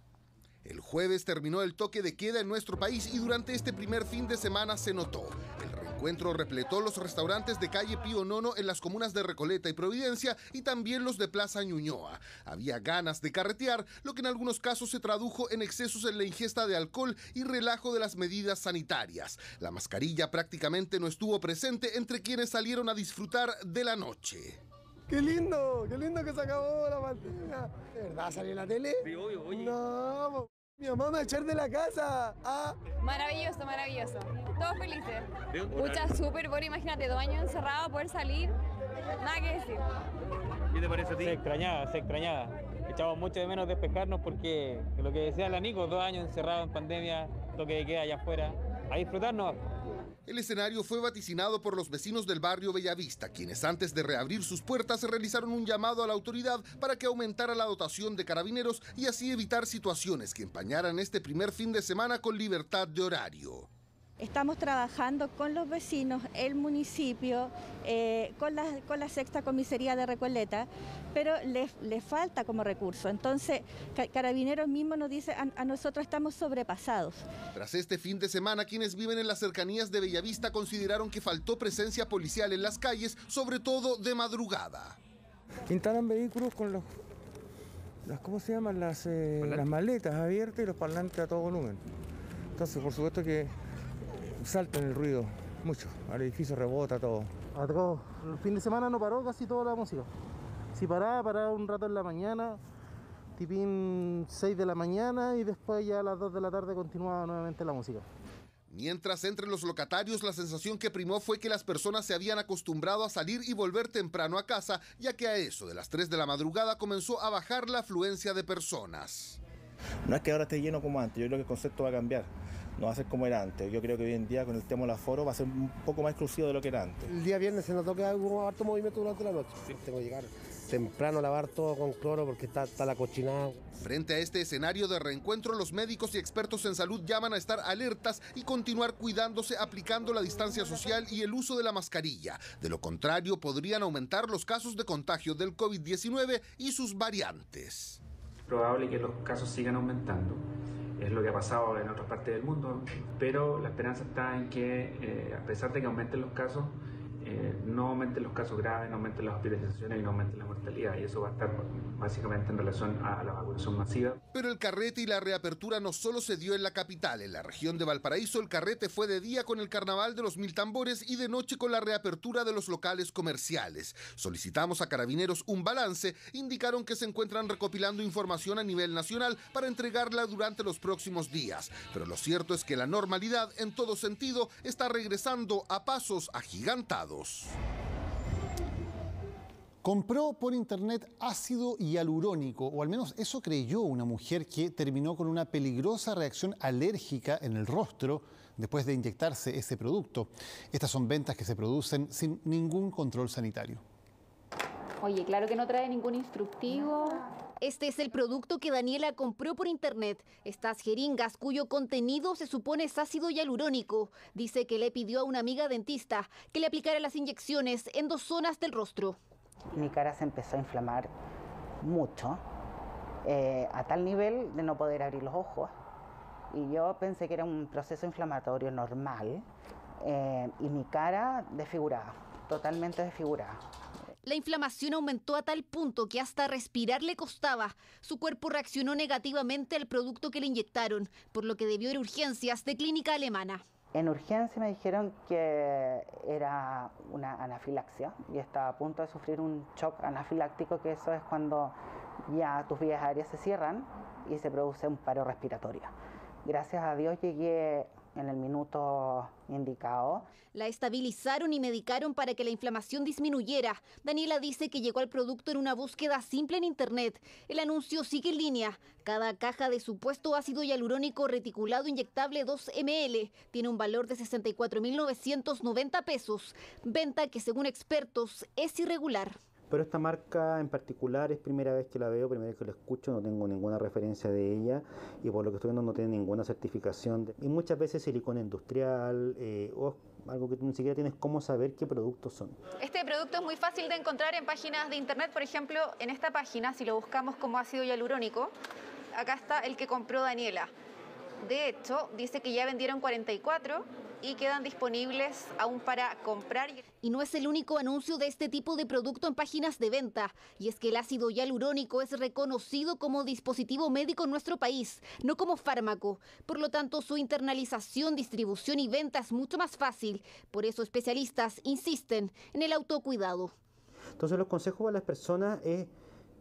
El jueves terminó el toque de queda en nuestro país y durante este primer fin de semana se notó. El reencuentro repletó los restaurantes de calle Pío Nono en las comunas de Recoleta y Providencia y también los de Plaza Ñuñoa. Había ganas de carretear, lo que en algunos casos se tradujo en excesos en la ingesta de alcohol y relajo de las medidas sanitarias. La mascarilla prácticamente no estuvo presente entre quienes salieron a disfrutar de la noche. ¡Qué lindo que se acabó la pandemia! ¿De verdad salió en la tele? Sí, obvio, oye. No, mi mamá me va a echar de la casa. Ah. Maravilloso, maravilloso. Todos felices. Pucha, súper bueno, imagínate, 2 años encerrados, poder salir, nada que decir. ¿Qué te parece a ti? Se extrañaba. Echamos mucho de menos despejarnos porque, lo que decía la Nico, 2 años encerrados en pandemia, toque de queda allá afuera, a disfrutarnos. El escenario fue vaticinado por los vecinos del barrio Bellavista, quienes antes de reabrir sus puertas realizaron un llamado a la autoridad para que aumentara la dotación de carabineros y así evitar situaciones que empañaran este primer fin de semana con libertad de horario. Estamos trabajando con los vecinos, el municipio, con la sexta comisaría de Recoleta, pero les falta como recurso. Entonces, Carabineros mismo nos dice, a nosotros estamos sobrepasados. Tras este fin de semana, quienes viven en las cercanías de Bellavista consideraron que faltó presencia policial en las calles, sobre todo de madrugada. Instalan vehículos con ¿cómo se llaman? Las maletas abiertas y los parlantes a todo volumen. Entonces, por supuesto que saltan el ruido mucho, al edificio rebota todo. El fin de semana no paró casi toda la música. Si paraba un rato en la mañana, tipín 6 de la mañana y después ya a las 2 de la tarde continuaba nuevamente la música. Mientras entre los locatarios la sensación que primó fue que las personas se habían acostumbrado a salir y volver temprano a casa, ya que a eso de las 3 de la madrugada comenzó a bajar la afluencia de personas. No es que ahora esté lleno como antes, yo creo que el concepto va a cambiar. No va a ser como era antes. Yo creo que hoy en día con el tema del aforo va a ser un poco más exclusivo de lo que era antes. El día viernes se notó que hubo harto movimiento durante la noche. Sí. Tengo que llegar temprano a lavar todo con cloro porque está la cochinada. Frente a este escenario de reencuentro, los médicos y expertos en salud llaman a estar alertas y continuar cuidándose aplicando la distancia social y el uso de la mascarilla. De lo contrario, podrían aumentar los casos de contagio del COVID-19 y sus variantes. Es probable que los casos sigan aumentando. Es lo que ha pasado en otras partes del mundo, pero la esperanza está en que, a pesar de que aumenten los casos, no aumenten los casos graves, no aumenten las hospitalizaciones y no aumenten la mortalidad. Y eso va a estar básicamente en relación a la vacunación masiva. Pero el carrete y la reapertura no solo se dio en la capital. En la región de Valparaíso, el carrete fue de día con el carnaval de los 1000 tambores y de noche con la reapertura de los locales comerciales. Solicitamos a Carabineros un balance. Indicaron que se encuentran recopilando información a nivel nacional para entregarla durante los próximos días. Pero lo cierto es que la normalidad, en todo sentido, está regresando a pasos agigantados. Compró por internet ácido hialurónico, o al menos eso creyó una mujer que terminó con una peligrosa reacción alérgica en el rostro después de inyectarse ese producto. Estas son ventas que se producen sin ningún control sanitario. Oye, claro que no trae ningún instructivo. Este es el producto que Daniela compró por internet. Estas jeringas cuyo contenido se supone es ácido hialurónico. Dice que le pidió a una amiga dentista que le aplicara las inyecciones en 2 zonas del rostro. Mi cara se empezó a inflamar mucho, a tal nivel de no poder abrir los ojos. Y yo pensé que era un proceso inflamatorio normal y mi cara desfigurada, totalmente desfigurada. La inflamación aumentó a tal punto que hasta respirar le costaba. Su cuerpo reaccionó negativamente al producto que le inyectaron, por lo que debió ir a urgencias de clínica alemana. En urgencia me dijeron que era una anafilaxia y estaba a punto de sufrir un shock anafiláctico, que eso es cuando ya tus vías aéreas se cierran y se produce un paro respiratorio. Gracias a Dios llegué en el minuto indicado. La estabilizaron y medicaron para que la inflamación disminuyera. Daniela dice que llegó al producto en una búsqueda simple en internet. El anuncio sigue en línea. Cada caja de supuesto ácido hialurónico reticulado inyectable 2 ml tiene un valor de 64.990 pesos. Venta que según expertos es irregular. Pero esta marca en particular es primera vez que la veo, primera vez que la escucho, no tengo ninguna referencia de ella y por lo que estoy viendo no tiene ninguna certificación. Y muchas veces silicona industrial o algo que tú ni siquiera tienes cómo saber qué productos son. Este producto es muy fácil de encontrar en páginas de internet, por ejemplo, en esta página, si lo buscamos como ácido hialurónico, acá está el que compró Daniela. De hecho, dice que ya vendieron 44 y quedan disponibles aún para comprar. Y no es el único anuncio de este tipo de producto en páginas de venta. Y es que el ácido hialurónico es reconocido como dispositivo médico en nuestro país, no como fármaco. Por lo tanto, su internalización, distribución y venta es mucho más fácil. Por eso especialistas insisten en el autocuidado. Entonces los consejos para las personas es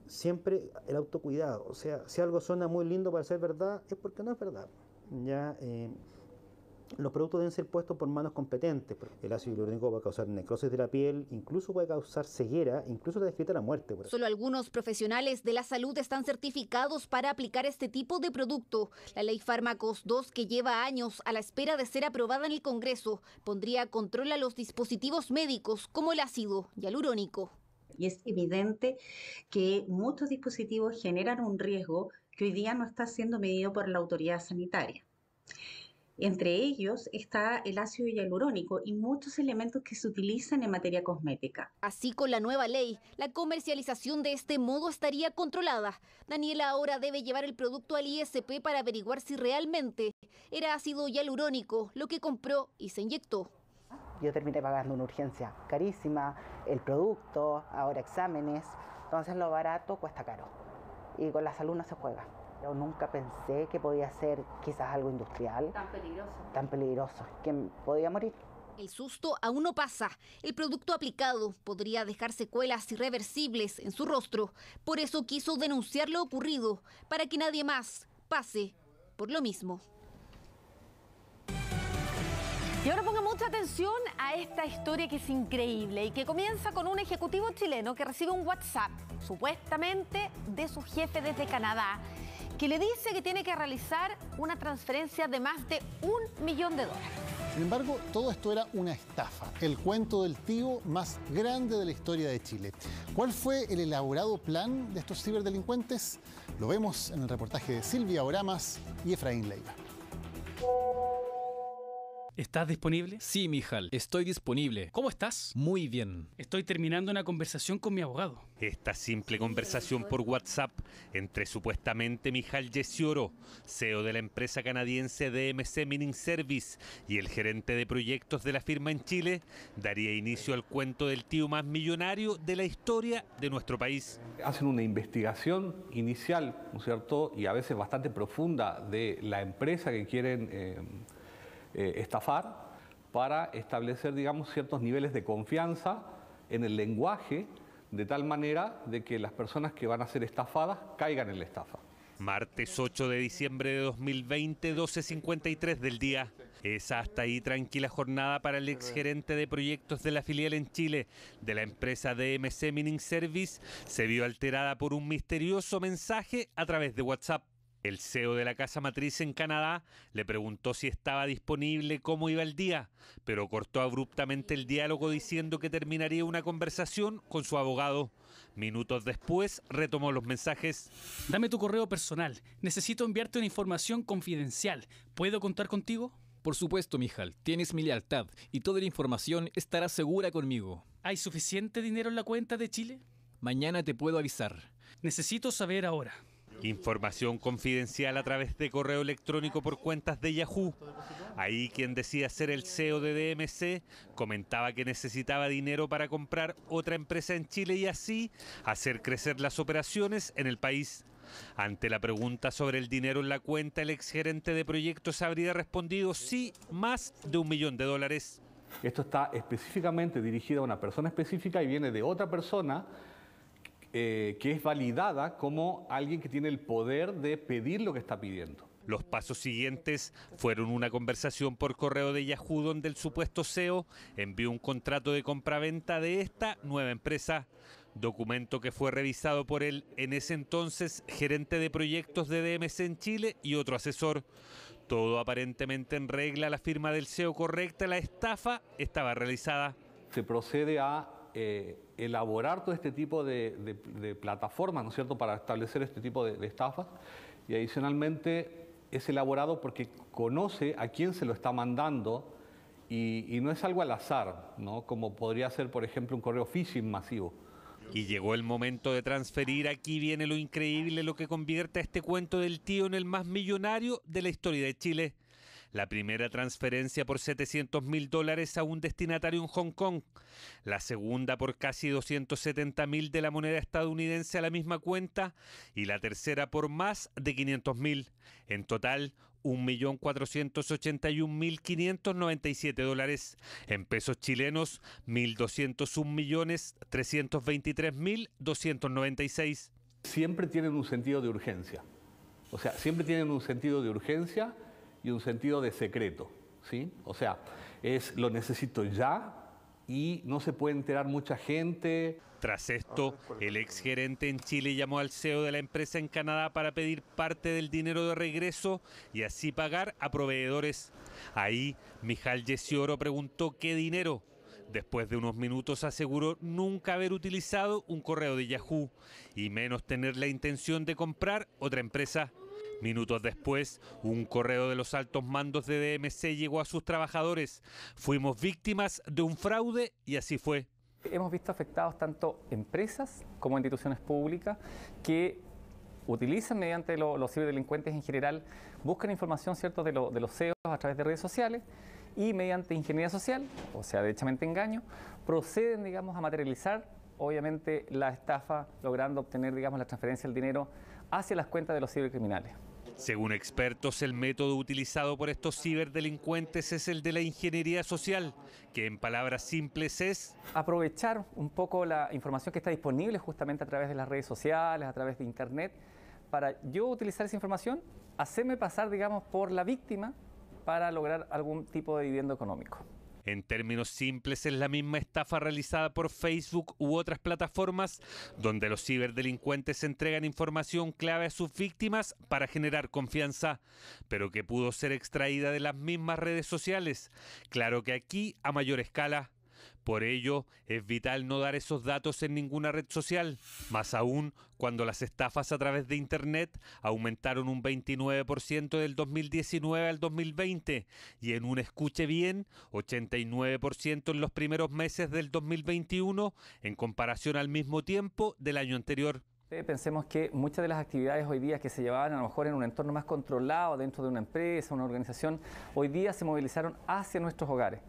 siempre el autocuidado. O sea, si algo suena muy lindo para ser verdad, es porque no es verdad. Ya, los productos deben ser puestos por manos competentes. El ácido hialurónico va a causar necrosis de la piel, incluso puede causar ceguera, incluso te descrita la muerte. Solo algunos profesionales de la salud están certificados para aplicar este tipo de producto. La ley Fármacos 2, que lleva años a la espera de ser aprobada en el Congreso, pondría control a los dispositivos médicos como el ácido hialurónico. Y es evidente que muchos dispositivos generan un riesgo que hoy día no está siendo medido por la autoridad sanitaria. Entre ellos está el ácido hialurónico y muchos elementos que se utilizan en materia cosmética. Así, con la nueva ley, la comercialización de este modo estaría controlada. Daniela ahora debe llevar el producto al ISP para averiguar si realmente era ácido hialurónico lo que compró y se inyectó. Yo terminé pagando una urgencia carísima, el producto, ahora exámenes, entonces lo barato cuesta caro y con la salud no se juega. Yo nunca pensé que podía ser quizás algo industrial. Tan peligroso, que podía morir. El susto aún no pasa. El producto aplicado podría dejar secuelas irreversibles en su rostro. Por eso quiso denunciar lo ocurrido, para que nadie más pase por lo mismo. Y ahora ponga mucha atención a esta historia que es increíble y que comienza con un ejecutivo chileno que recibe un WhatsApp, supuestamente de su jefe desde Canadá, que le dice que tiene que realizar una transferencia de más de $1 millón. Sin embargo, todo esto era una estafa, el cuento del tío más grande de la historia de Chile. ¿Cuál fue el elaborado plan de estos ciberdelincuentes? Lo vemos en el reportaje de Silvia Oramas y Efraín Leiva. ¿Estás disponible? Sí, Mijal, estoy disponible. ¿Cómo estás? Muy bien. Estoy terminando una conversación con mi abogado. Esta simple conversación por WhatsApp entre supuestamente Mijal Yesioro, CEO de la empresa canadiense DMC Mining Service y el gerente de proyectos de la firma en Chile, daría inicio al cuento del tío más millonario de la historia de nuestro país. Hacen una investigación inicial, ¿no es cierto?, y a veces bastante profunda de la empresa que quieren estafar para establecer, digamos, ciertos niveles de confianza en el lenguaje de tal manera de que las personas que van a ser estafadas caigan en la estafa. Martes 8 de diciembre de 2020, 12:53 del día. Es hasta ahí tranquila jornada para el exgerente de proyectos de la filial en Chile de la empresa DMC Mining Service. Se vio alterada por un misterioso mensaje a través de WhatsApp. El CEO de la casa matriz en Canadá le preguntó si estaba disponible, cómo iba el día, pero cortó abruptamente el diálogo diciendo que terminaría una conversación con su abogado. Minutos después retomó los mensajes. Dame tu correo personal. Necesito enviarte una información confidencial. ¿Puedo contar contigo? Por supuesto, Mijal. Tienes mi lealtad y toda la información estará segura conmigo. ¿Hay suficiente dinero en la cuenta de Chile? Mañana te puedo avisar. Necesito saber ahora. Información confidencial a través de correo electrónico por cuentas de Yahoo. Ahí quien decía ser el CEO de DMC comentaba que necesitaba dinero para comprar otra empresa en Chile y así hacer crecer las operaciones en el país. Ante la pregunta sobre el dinero en la cuenta, el exgerente de proyectos habría respondido sí, más de $1 millón. Esto está específicamente dirigido a una persona específica y viene de otra persona que es validada como alguien que tiene el poder de pedir lo que está pidiendo. Los pasos siguientes fueron una conversación por correo de Yahoo donde el supuesto CEO envió un contrato de compraventa de esta nueva empresa, documento que fue revisado por el en ese entonces gerente de proyectos de DMC en Chile y otro asesor. Todo aparentemente en regla, la firma del CEO correcta, la estafa estaba realizada. Se procede a elaborar todo este tipo de plataformas, ¿no es cierto?, para establecer este tipo de estafas, y adicionalmente es elaborado porque conoce a quién se lo está mandando y no es algo al azar, ¿no?, como podría ser, por ejemplo, un correo phishing masivo. Y llegó el momento de transferir. Aquí viene lo increíble, lo que convierte a este cuento del tío en el más millonario de la historia de Chile. La primera transferencia por $700.000 a un destinatario en Hong Kong. La segunda por casi $270.000 de la moneda estadounidense a la misma cuenta. Y la tercera por más de $500.000. En total, $1.481.597. En pesos chilenos, 1.201.323.296. Siempre tienen un sentido de urgencia. O sea, siempre tienen un sentido de urgencia y un sentido de secreto, ¿sí? O sea, es lo necesito ya y no se puede enterar mucha gente. Tras esto, el exgerente en Chile llamó al CEO de la empresa en Canadá para pedir parte del dinero de regreso y así pagar a proveedores. Ahí, Michal Yesioro preguntó qué dinero. Después de unos minutos aseguró nunca haber utilizado un correo de Yahoo y menos tener la intención de comprar otra empresa. Minutos después, un correo de los altos mandos de DMC llegó a sus trabajadores. Fuimos víctimas de un fraude y así fue. Hemos visto afectados tanto empresas como instituciones públicas que utilizan mediante los ciberdelincuentes en general, buscan información, ¿cierto?, de los CEOs a través de redes sociales y mediante ingeniería social, o sea, derechamente engaño, proceden, digamos, a materializar, obviamente, la estafa, logrando obtener, digamos, la transferencia del dinero hacia las cuentas de los cibercriminales. Según expertos, el método utilizado por estos ciberdelincuentes es el de la ingeniería social, que en palabras simples es aprovechar un poco la información que está disponible justamente a través de las redes sociales, a través de internet, para yo utilizar esa información, hacerme pasar, digamos, por la víctima para lograr algún tipo de dividendo económico. En términos simples, es la misma estafa realizada por Facebook u otras plataformas donde los ciberdelincuentes entregan información clave a sus víctimas para generar confianza, pero que pudo ser extraída de las mismas redes sociales. Claro que aquí a mayor escala. Por ello, es vital no dar esos datos en ninguna red social, más aún cuando las estafas a través de Internet aumentaron un 29% del 2019 al 2020 y en un, escuche bien, 89% en los primeros meses del 2021 en comparación al mismo tiempo del año anterior. Pensemos que muchas de las actividades hoy día que se llevaban a lo mejor en un entorno más controlado dentro de una empresa, una organización, hoy día se movilizaron hacia nuestros hogares.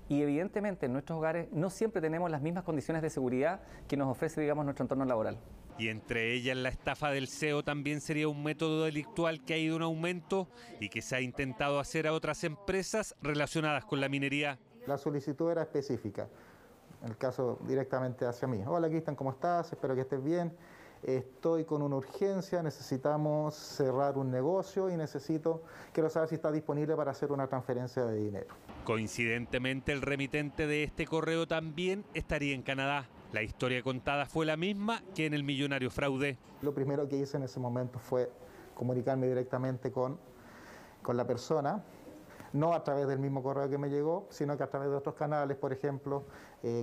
Y evidentemente en nuestros hogares no siempre tenemos las mismas condiciones de seguridad que nos ofrece, digamos, nuestro entorno laboral. Y entre ellas la estafa del CEO también sería un método delictual que ha ido en aumento y que se ha intentado hacer a otras empresas relacionadas con la minería. La solicitud era específica, en el caso directamente hacia mí. Hola Cristian, ¿cómo estás? Espero que estés bien. Estoy con una urgencia, necesitamos cerrar un negocio y quiero saber si está disponible para hacer una transferencia de dinero. Coincidentemente, el remitente de este correo también estaría en Canadá. La historia contada fue la misma que en el millonario fraude. Lo primero que hice en ese momento fue comunicarme directamente con la persona, no a través del mismo correo que me llegó, sino que a través de otros canales, por ejemplo,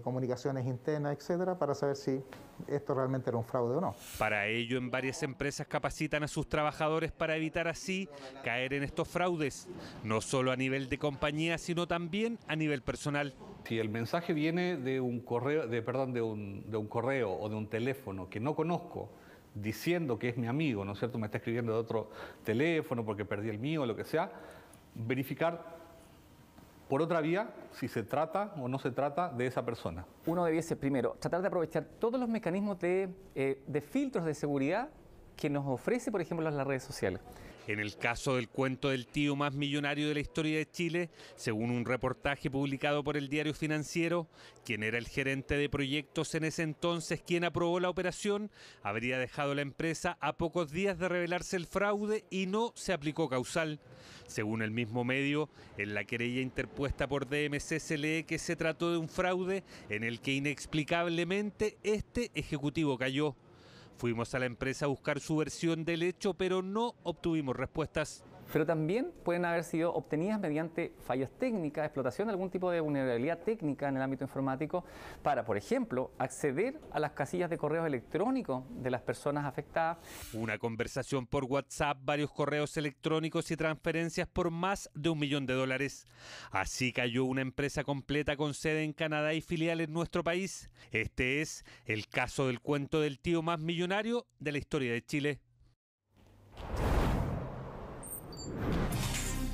comunicaciones internas, etcétera, para saber si esto realmente era un fraude o no. Para ello, en varias empresas capacitan a sus trabajadores para evitar así caer en estos fraudes, no solo a nivel de compañía, sino también a nivel personal. Si el mensaje viene de un correo, de un correo o de un teléfono que no conozco, diciendo que es mi amigo, ¿no es cierto? Me está escribiendo de otro teléfono porque perdí el mío o lo que sea, verificar por otra vía si se trata o no se trata de esa persona. Uno debiese primero tratar de aprovechar todos los mecanismos de filtros de seguridad que nos ofrece, por ejemplo, las redes sociales. En el caso del cuento del tío más millonario de la historia de Chile, según un reportaje publicado por el Diario Financiero, quien era el gerente de proyectos en ese entonces, quien aprobó la operación, habría dejado la empresa a pocos días de revelarse el fraude y no se aplicó causal. Según el mismo medio, en la querella interpuesta por DMC se lee que se trató de un fraude en el que inexplicablemente este ejecutivo cayó. Fuimos a la empresa a buscar su versión del hecho, pero no obtuvimos respuestas. Pero también pueden haber sido obtenidas mediante fallas técnicas, explotación de algún tipo de vulnerabilidad técnica en el ámbito informático para, por ejemplo, acceder a las casillas de correos electrónicos de las personas afectadas. Una conversación por WhatsApp, varios correos electrónicos y transferencias por más de $1 millón. Así cayó una empresa completa con sede en Canadá y filial en nuestro país. Este es el caso del cuento del tío más millonario de la historia de Chile.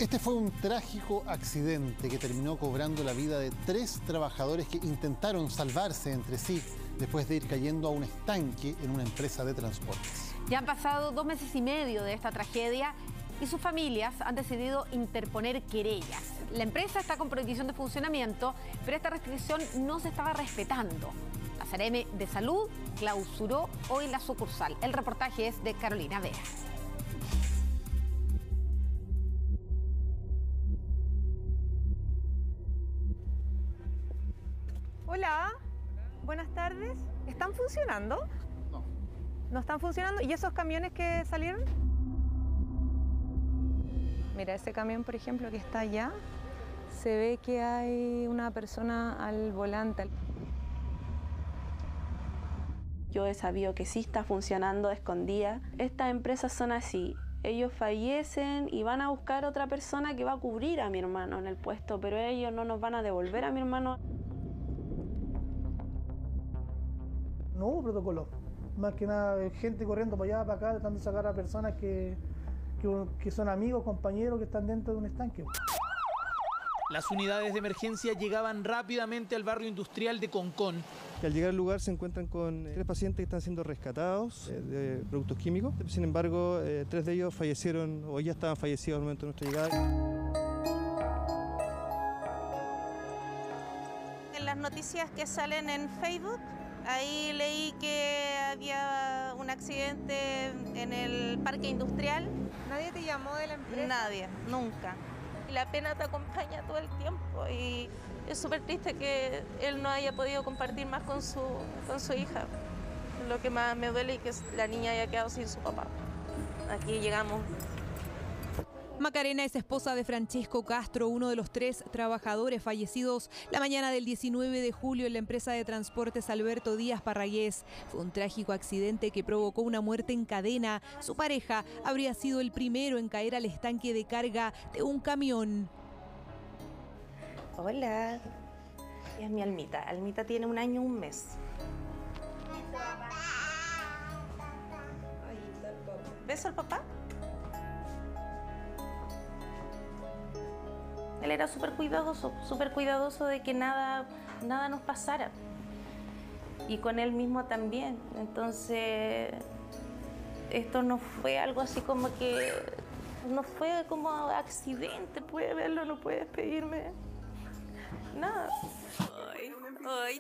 Este fue un trágico accidente que terminó cobrando la vida de 3 trabajadores que intentaron salvarse entre sí después de ir cayendo a un estanque en una empresa de transportes. Ya han pasado 2 meses y medio de esta tragedia y sus familias han decidido interponer querellas. La empresa está con prohibición de funcionamiento, pero esta restricción no se estaba respetando. La Seremi de Salud clausuró hoy la sucursal. El reportaje es de Carolina Vea. Hola, buenas tardes. ¿Están funcionando? No. ¿No están funcionando? ¿Y esos camiones que salieron? Mira, ese camión, por ejemplo, que está allá, se ve que hay una persona al volante. Yo he sabido que sí está funcionando a escondidas. Estas empresas son así. Ellos fallecen y van a buscar otra persona que va a cubrir a mi hermano en el puesto, pero ellos no nos van a devolver a mi hermano. No hubo protocolo. Más que nada, gente corriendo para allá, para acá, tratando de sacar a personas que son amigos, compañeros, que están dentro de un estanque. Las unidades de emergencia llegaban rápidamente al barrio industrial de Concón. Al llegar al lugar se encuentran con 3 pacientes que están siendo rescatados de productos químicos. Sin embargo, 3 de ellos fallecieron o ya estaban fallecidos al momento de nuestra llegada. En las noticias que salen en Facebook, ahí leí que había un accidente en el parque industrial. ¿Nadie te llamó de la empresa? Nadie, nunca. La pena te acompaña todo el tiempo y es súper triste que él no haya podido compartir más con su hija. Lo que más me duele es que la niña haya quedado sin su papá. Aquí llegamos. Macarena es esposa de Francesco Castro, uno de los 3 trabajadores fallecidos la mañana del 19 de julio en la empresa de transportes Alberto Díaz Parragués. Fue un trágico accidente que provocó una muerte en cadena. Su pareja habría sido el primero en caer al estanque de carga de un camión. Hola, es mi Almita. Almita tiene 1 año y 1 mes. ¿Beso al papá? Él era súper cuidadoso de que nada nos pasara. Y con él mismo también. Entonces, esto no fue algo así como que... No fue como accidente, puede verlo, no puede despedirme. Nada.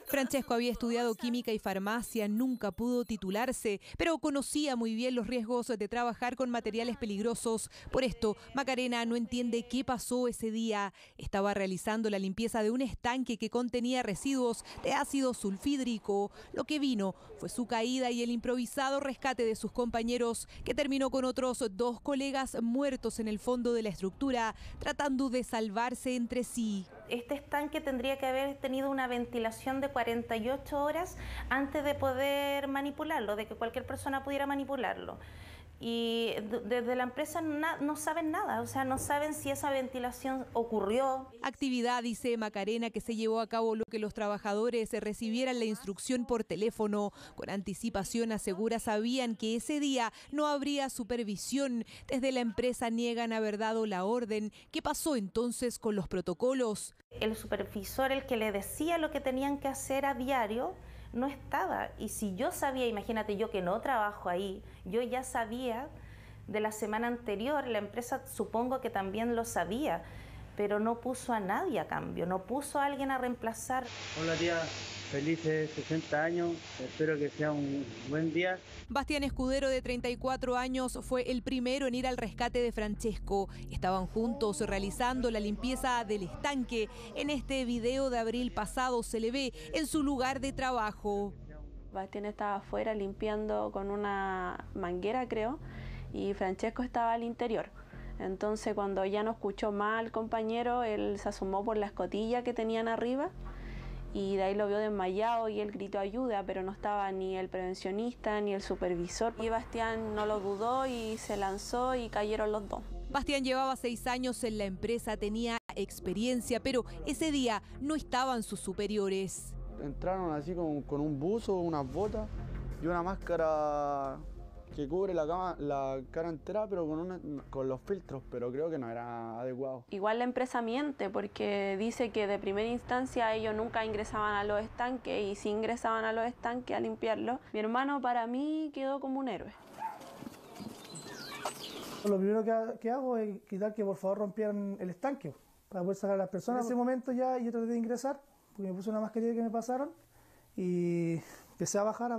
Francesco había estudiado química y farmacia, nunca pudo titularse, pero conocía muy bien los riesgos de trabajar con materiales peligrosos. Por esto, Macarena no entiende qué pasó ese día. Estaba realizando la limpieza de un estanque que contenía residuos de ácido sulfídrico. Lo que vino fue su caída y el improvisado rescate de sus compañeros, que terminó con otros 2 colegas muertos en el fondo de la estructura, tratando de salvarse entre sí. Este estanque tendría que haber tenido una ventilación de 48 horas antes de poder manipularlo, de que cualquier persona pudiera manipularlo. Y desde la empresa no saben nada, o sea, no saben si esa ventilación ocurrió. Actividad, dice Macarena, que se llevó a cabo lo que los trabajadores recibieran la instrucción por teléfono. Con anticipación, asegura, sabían que ese día no habría supervisión. Desde la empresa niegan haber dado la orden. ¿Qué pasó entonces con los protocolos? El supervisor, el que le decía lo que tenían que hacer a diario, no estaba. Y si yo sabía, imagínate yo que no trabajo ahí, yo ya sabía de la semana anterior. La empresa supongo que también lo sabía, pero no puso a nadie a cambio, no puso a alguien a reemplazar. Hola tía, felices 60 años, espero que sea un buen día. Bastián Escudero, de 34 años, fue el primero en ir al rescate de Francesco. Estaban juntos realizando la limpieza del estanque. En este video de abril pasado se le ve en su lugar de trabajo. Bastián estaba afuera limpiando con una manguera, creo, y Francesco estaba al interior. Entonces, cuando ya no escuchó más al compañero, él se asomó por la escotilla que tenían arriba y de ahí lo vio desmayado y él gritó ayuda, pero no estaba ni el prevencionista ni el supervisor. Y Bastián no lo dudó y se lanzó y cayeron los dos. Bastián llevaba 6 años en la empresa, tenía experiencia, pero ese día no estaban sus superiores. Entraron así con un buzo, unas botas y una máscara que cubre la cara entera, pero con los filtros, pero creo que no era adecuado. Igual la empresa miente porque dice que de primera instancia ellos nunca ingresaban a los estanques y si ingresaban a los estanques a limpiarlos. Mi hermano para mí quedó como un héroe. Lo primero que hago es quitar que por favor rompieran el estanque para poder sacar a las personas. En ese momento ya yo traté de ingresar porque me puse una mascarilla que me pasaron y empecé a bajar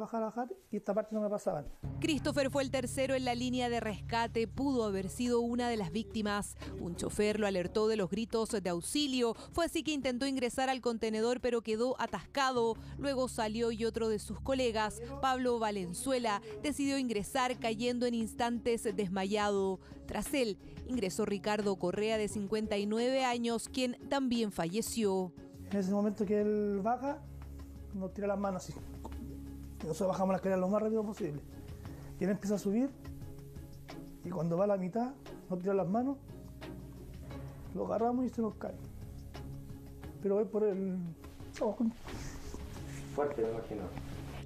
y esta parte no me pasaban. Christopher fue el tercero en la línea de rescate, pudo haber sido una de las víctimas. Un chofer lo alertó de los gritos de auxilio, fue así que intentó ingresar al contenedor pero quedó atascado. Luego salió y otro de sus colegas, Pablo Valenzuela, decidió ingresar cayendo en instantes desmayado. Tras él, ingresó Ricardo Correa, de 59 años, quien también falleció. En ese momento que él baja, nos tira las manos así. Nosotros bajamos la escalera lo más rápido posible. Y él empieza a subir y cuando va a la mitad, nos tira las manos, lo agarramos y se nos cae. Pero voy por el... Fuerte, me imagino.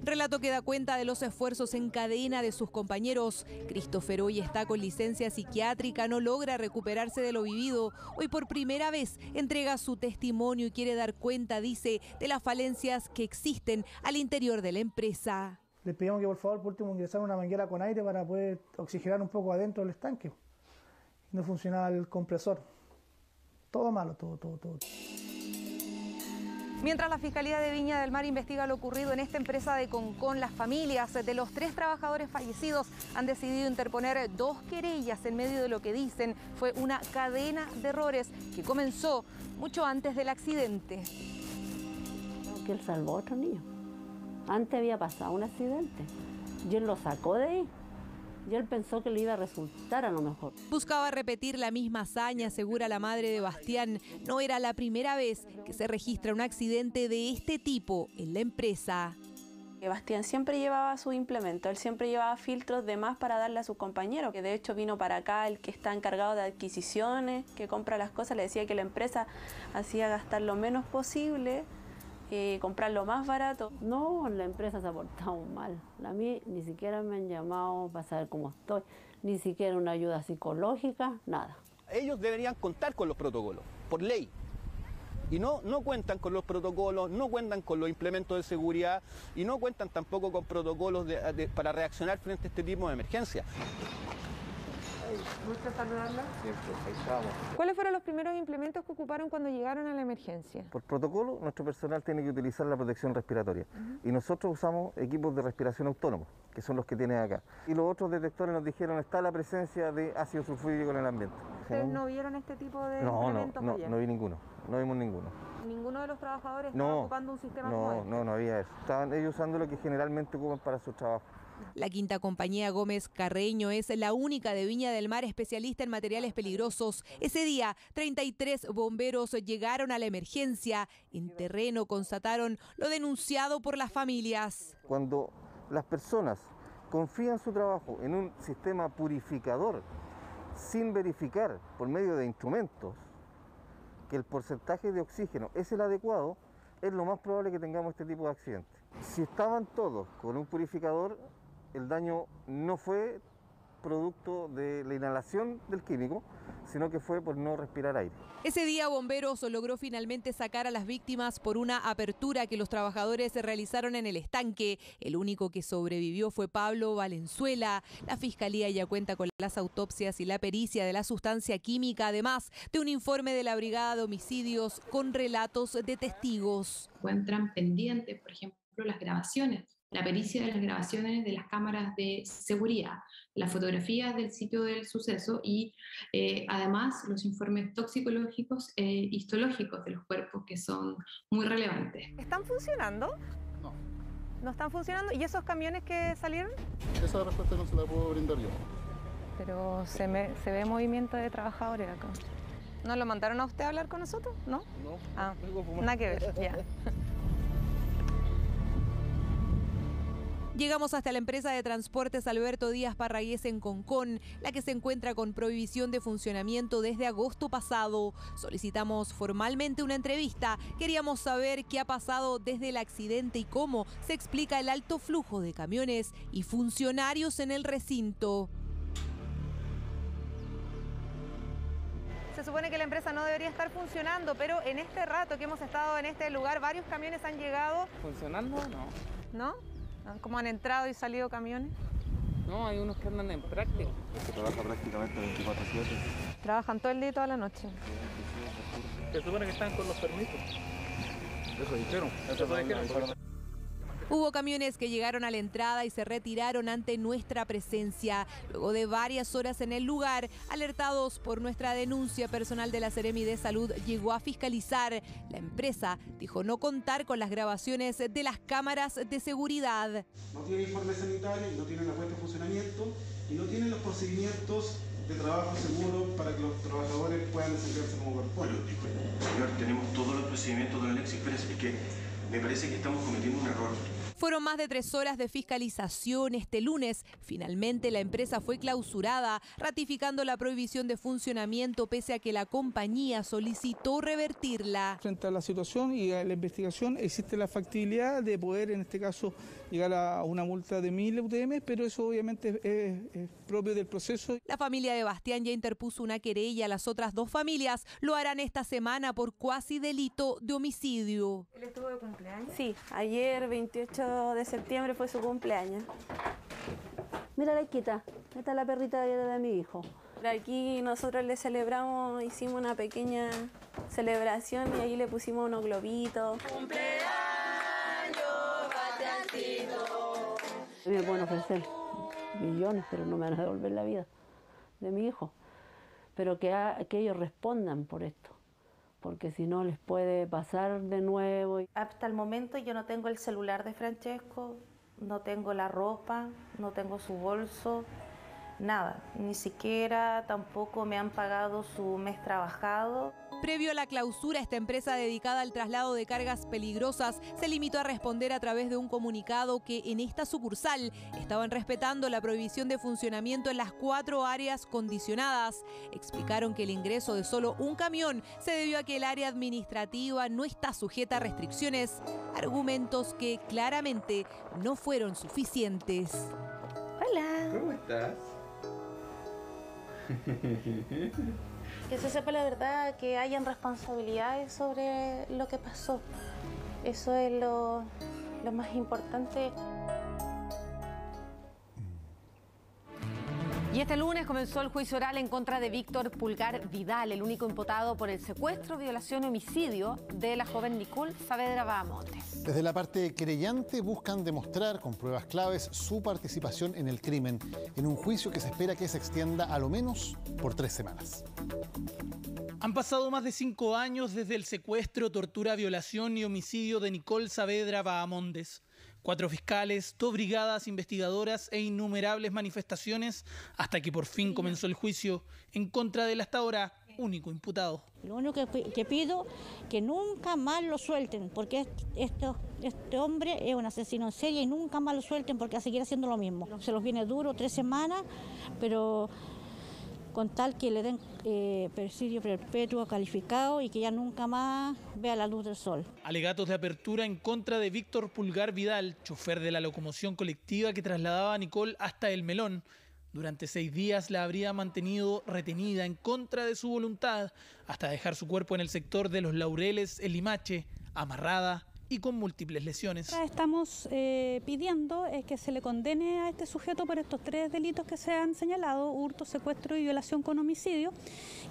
Relato que da cuenta de los esfuerzos en cadena de sus compañeros. Christopher hoy está con licencia psiquiátrica, no logra recuperarse de lo vivido. Hoy por primera vez entrega su testimonio y quiere dar cuenta, dice, de las falencias que existen al interior de la empresa. Les pedimos que por favor por último ingresaran una manguera con aire para poder oxigenar un poco adentro del estanque. No funcionaba el compresor. Todo malo, todo. Mientras la Fiscalía de Viña del Mar investiga lo ocurrido en esta empresa de Concón, las familias de los 3 trabajadores fallecidos han decidido interponer 2 querellas en medio de lo que dicen fue una cadena de errores que comenzó mucho antes del accidente. Creo que él salvó a otro niño. Antes había pasado un accidente y él lo sacó de ahí. Y él pensó que le iba a resultar a lo mejor. Buscaba repetir la misma hazaña, asegura la madre de Bastián. No era la primera vez que se registra un accidente de este tipo en la empresa. Bastián siempre llevaba su implemento, él siempre llevaba filtros de más para darle a sus compañeros, que de hecho vino para acá el que está encargado de adquisiciones, que compra las cosas, le decía que la empresa hacía gastar lo menos posible, comprar lo más barato. No, la empresa se ha portado mal. A mí ni siquiera me han llamado para saber cómo estoy, ni siquiera una ayuda psicológica, nada. Ellos deberían contar con los protocolos, por ley. Y no cuentan con los protocolos, no cuentan con los implementos de seguridad y no cuentan tampoco con protocolos para reaccionar frente a este tipo de emergencias. ¿Gusta saludarla? ¿Cuáles fueron los primeros implementos que ocuparon cuando llegaron a la emergencia? Por protocolo, nuestro personal tiene que utilizar la protección respiratoria. Y nosotros usamos equipos de respiración autónomos, que son los que tienen acá. Y los otros detectores nos dijeron está la presencia de ácido sulfúrico en el ambiente. ¿Ustedes no vieron este tipo de implementos ayer? No vi ninguno. No vimos ninguno. ¿Ninguno de los trabajadores estaba ocupando un sistema como este? No había eso. Estaban ellos usando lo que generalmente ocupan para su trabajo. La quinta compañía Gómez Carreño es la única de Viña del Mar especialista en materiales peligrosos. Ese día, 33 bomberos llegaron a la emergencia. En terreno constataron lo denunciado por las familias. Cuando las personas confían su trabajo en un sistema purificador sin verificar por medio de instrumentos que el porcentaje de oxígeno es el adecuado, es lo más probable que tengamos este tipo de accidentes. Si estaban todos con un purificador, el daño no fue producto de la inhalación del químico, sino que fue por no respirar aire. Ese día Bomberos logró finalmente sacar a las víctimas por una apertura que los trabajadores realizaron en el estanque. El único que sobrevivió fue Pablo Valenzuela. La Fiscalía ya cuenta con las autopsias y la pericia de la sustancia química, además de un informe de la Brigada de Homicidios con relatos de testigos. Encuentran pendientes, por ejemplo, las grabaciones, la pericia de las grabaciones de las cámaras de seguridad, las fotografías del sitio del suceso y además los informes toxicológicos e histológicos de los cuerpos, que son muy relevantes. ¿Están funcionando? No. ¿No están funcionando? ¿Y esos camiones que salieron? Esa respuesta no se la puedo brindar yo. Pero se ve movimiento de trabajadores acá. ¿No lo mandaron a usted a hablar con nosotros? ¿No? No. Ah, nada que ver, ya. Llegamos hasta la empresa de transportes Alberto Díaz Parragués en Concón, la que se encuentra con prohibición de funcionamiento desde agosto pasado. Solicitamos formalmente una entrevista. Queríamos saber qué ha pasado desde el accidente y cómo se explica el alto flujo de camiones y funcionarios en el recinto. Se supone que la empresa no debería estar funcionando, pero en este rato que hemos estado en este lugar, varios camiones han llegado. ¿Funcionando? No. ¿No? ¿Cómo han entrado y salido camiones? No, hay unos que andan en práctica. Se trabaja prácticamente 24/7. Trabajan todo el día y toda la noche. Se supone que están con los permisos. Eso dijeron. Hubo camiones que llegaron a la entrada y se retiraron ante nuestra presencia. Luego de varias horas en el lugar, alertados por nuestra denuncia, personal de la Seremi de Salud llegó a fiscalizar. La empresa dijo no contar con las grabaciones de las cámaras de seguridad. No tiene informe sanitario, no tiene la puesta en funcionamiento y no tienen los procedimientos de trabajo seguro para que los trabajadores puedan desempeñarse como corresponde. Señor, tenemos todos los procedimientos, don Alexis Pérez, es que me parece que estamos cometiendo un error. Fueron más de 3 horas de fiscalización este lunes. Finalmente la empresa fue clausurada, ratificando la prohibición de funcionamiento pese a que la compañía solicitó revertirla. Frente a la situación y a la investigación existe la factibilidad de poder, en este caso, llegar a una multa de 1000 UTM, pero eso obviamente es propio del proceso. La familia de Bastián ya interpuso una querella. Las otras 2 familias lo harán esta semana por cuasi delito de homicidio. ¿Él estuvo de cumpleaños? Sí, ayer 28 de septiembre fue su cumpleaños. Mira la Iquita, esta es la perrita de mi hijo. Aquí nosotros le celebramos, hicimos una pequeña celebración y ahí le pusimos unos globitos. ¡Cumpleaños, Bastiancito! Me pueden ofrecer millones, pero no me van a devolver la vida de mi hijo. Pero que ellos respondan por esto, porque si no les puede pasar de nuevo. Hasta el momento yo no tengo el celular de Francesco, no tengo la ropa, no tengo su bolso, nada. Ni siquiera tampoco me han pagado su mes trabajado. Previo a la clausura, esta empresa dedicada al traslado de cargas peligrosas se limitó a responder a través de un comunicado que en esta sucursal estaban respetando la prohibición de funcionamiento en las 4 áreas condicionadas. Explicaron que el ingreso de solo un camión se debió a que el área administrativa no está sujeta a restricciones, argumentos que claramente no fueron suficientes. Hola. ¿Cómo estás? Que se sepa la verdad, que hayan responsabilidades sobre lo que pasó. Eso es lo más importante. Y este lunes comenzó el juicio oral en contra de Víctor Pulgar Vidal, el único imputado por el secuestro, violación y homicidio de la joven Nicole Saavedra Bahamondes. Desde la parte querellante buscan demostrar con pruebas claves su participación en el crimen, en un juicio que se espera que se extienda a lo menos por 3 semanas. Han pasado más de 5 años desde el secuestro, tortura, violación y homicidio de Nicole Saavedra Bahamondes. 4 fiscales, 2 brigadas investigadoras e innumerables manifestaciones hasta que por fin comenzó el juicio en contra del hasta ahora único imputado. Lo único que pido que nunca más lo suelten, porque este hombre es un asesino en serie y nunca más lo suelten porque va a seguir haciendo lo mismo. Se los viene duro 3 semanas, pero con tal que le den presidio perpetuo calificado y que ya nunca más vea la luz del sol. Alegatos de apertura en contra de Víctor Pulgar Vidal, chofer de la locomoción colectiva que trasladaba a Nicole hasta El Melón, Durante 6 días la habría mantenido retenida en contra de su voluntad hasta dejar su cuerpo en el sector de Los Laureles, en Limache, amarrada y con múltiples lesiones. Estamos pidiendo que se le condene a este sujeto por estos 3 delitos que se han señalado: hurto, secuestro y violación con homicidio,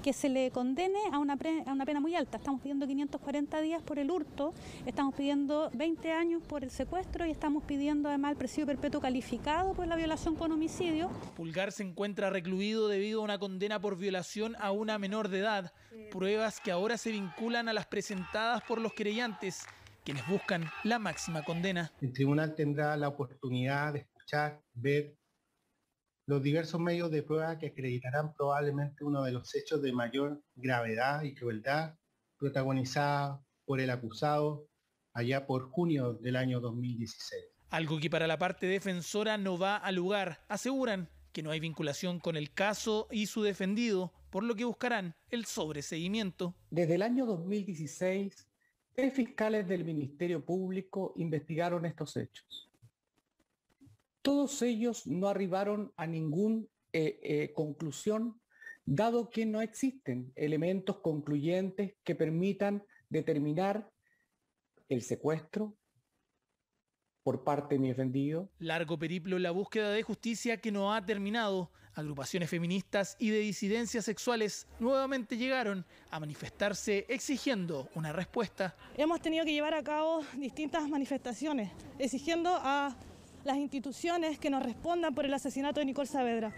que se le condene a una pena muy alta. Estamos pidiendo 540 días por el hurto, estamos pidiendo 20 años por el secuestro y estamos pidiendo además el presidio perpetuo calificado por la violación con homicidio. Pulgar se encuentra recluido debido a una condena por violación a una menor de edad, pruebas que ahora se vinculan a las presentadas por los querellantes, quienes buscan la máxima condena. El tribunal tendrá la oportunidad de escuchar, ver los diversos medios de prueba que acreditarán probablemente uno de los hechos de mayor gravedad y crueldad protagonizada por el acusado allá por junio del año 2016. Algo que para la parte defensora no va a lugar. Aseguran que no hay vinculación con el caso y su defendido, por lo que buscarán el sobreseguimiento. Desde el año 2016, 3 fiscales del Ministerio Público investigaron estos hechos. Todos ellos no arribaron a ninguna conclusión, dado que no existen elementos concluyentes que permitan determinar el secuestro por parte de mi defendido. Largo periplo en la búsqueda de justicia que no ha terminado. Agrupaciones feministas y de disidencias sexuales nuevamente llegaron a manifestarse exigiendo una respuesta. Hemos tenido que llevar a cabo distintas manifestaciones exigiendo a las instituciones que nos respondan por el asesinato de Nicole Saavedra.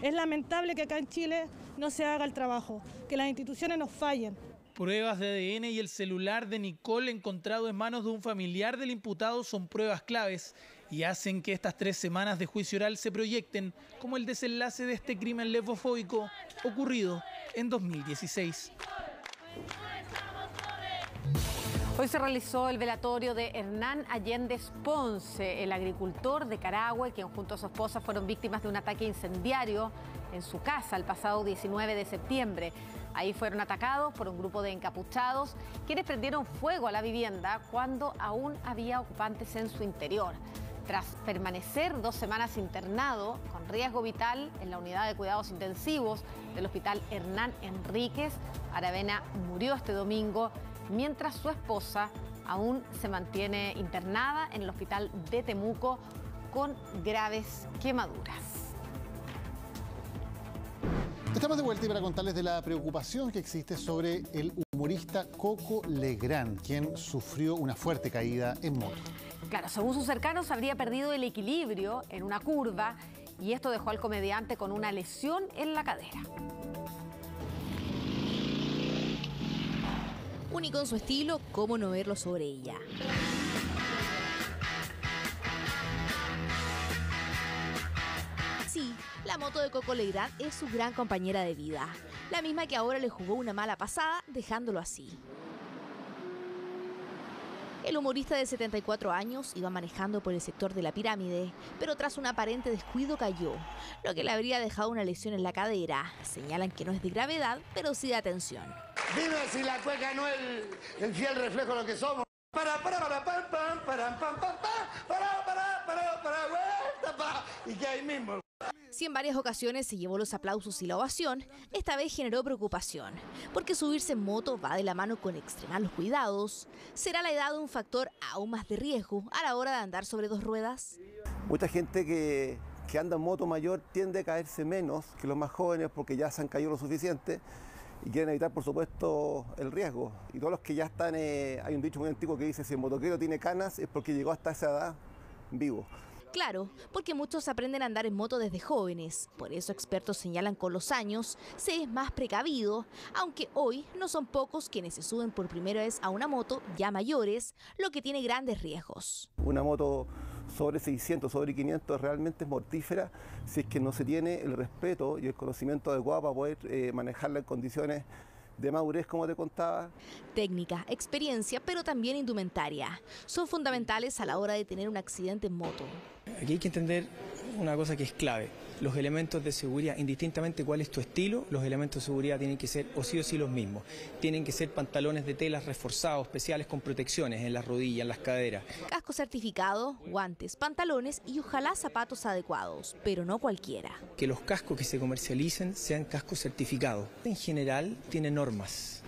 Es lamentable que acá en Chile no se haga el trabajo, que las instituciones nos fallen. Pruebas de ADN y el celular de Nicole encontrado en manos de un familiar del imputado son pruebas claves y hacen que estas 3 semanas de juicio oral se proyecten como el desenlace de este crimen lesbofóbico ocurrido en 2016. Hoy se realizó el velatorio de Hernán Allende Ponce, el agricultor de Carahue, quien junto a su esposa fueron víctimas de un ataque incendiario en su casa el pasado 19 de septiembre. Ahí fueron atacados por un grupo de encapuchados, quienes prendieron fuego a la vivienda cuando aún había ocupantes en su interior. Tras permanecer 2 semanas internado con riesgo vital en la unidad de cuidados intensivos del Hospital Hernán Enríquez, Aravena murió este domingo, mientras su esposa aún se mantiene internada en el hospital de Temuco con graves quemaduras. Estamos de vuelta y para contarles de la preocupación que existe sobre el humorista Coco Legrand, quien sufrió una fuerte caída en moto. Claro, según sus cercanos, habría perdido el equilibrio en una curva y esto dejó al comediante con una lesión en la cadera. Único en su estilo, ¿cómo no verlo sobre ella? Sí, la moto de Coco Legrand es su gran compañera de vida, la misma que ahora le jugó una mala pasada, dejándolo así. El humorista de 74 años iba manejando por el sector de la Pirámide, pero tras un aparente descuido cayó, lo que le habría dejado una lesión en la cadera. Señalan que no es de gravedad, pero sí de atención. Dime si la cueca no es el fiel reflejo de lo que somos. Y que ahí mismo. Si en varias ocasiones se llevó los aplausos y la ovación, esta vez generó preocupación, porque subirse en moto va de la mano con extremar los cuidados. ¿Será la edad un factor aún más de riesgo a la hora de andar sobre 2 ruedas? Mucha gente que anda en moto mayor tiende a caerse menos que los más jóvenes porque ya se han caído lo suficiente y quieren evitar, por supuesto, el riesgo. Y todos los que ya están, hay un dicho muy antiguo que dice, si el motoquero tiene canas es porque llegó hasta esa edad vivo. Claro, porque muchos aprenden a andar en moto desde jóvenes. Por eso expertos señalan con los años se es más precavido, aunque hoy no son pocos quienes se suben por primera vez a una moto ya mayores, lo que tiene grandes riesgos. Una moto sobre 600, sobre 500 realmente es mortífera si es que no se tiene el respeto y el conocimiento adecuado para poder manejarla en condiciones de madurez, como te contaba. Técnica, experiencia, pero también indumentaria. Son fundamentales a la hora de tener un accidente en moto. Aquí hay que entender una cosa que es clave. los elementos de seguridad, indistintamente cuál es tu estilo, los elementos de seguridad tienen que ser o sí los mismos. Tienen que ser pantalones de telas reforzados, especiales con protecciones en las rodillas, en las caderas. Casco certificado, guantes, pantalones y ojalá zapatos adecuados, pero no cualquiera. Que los cascos que se comercialicen sean cascos certificados. En general tiene normas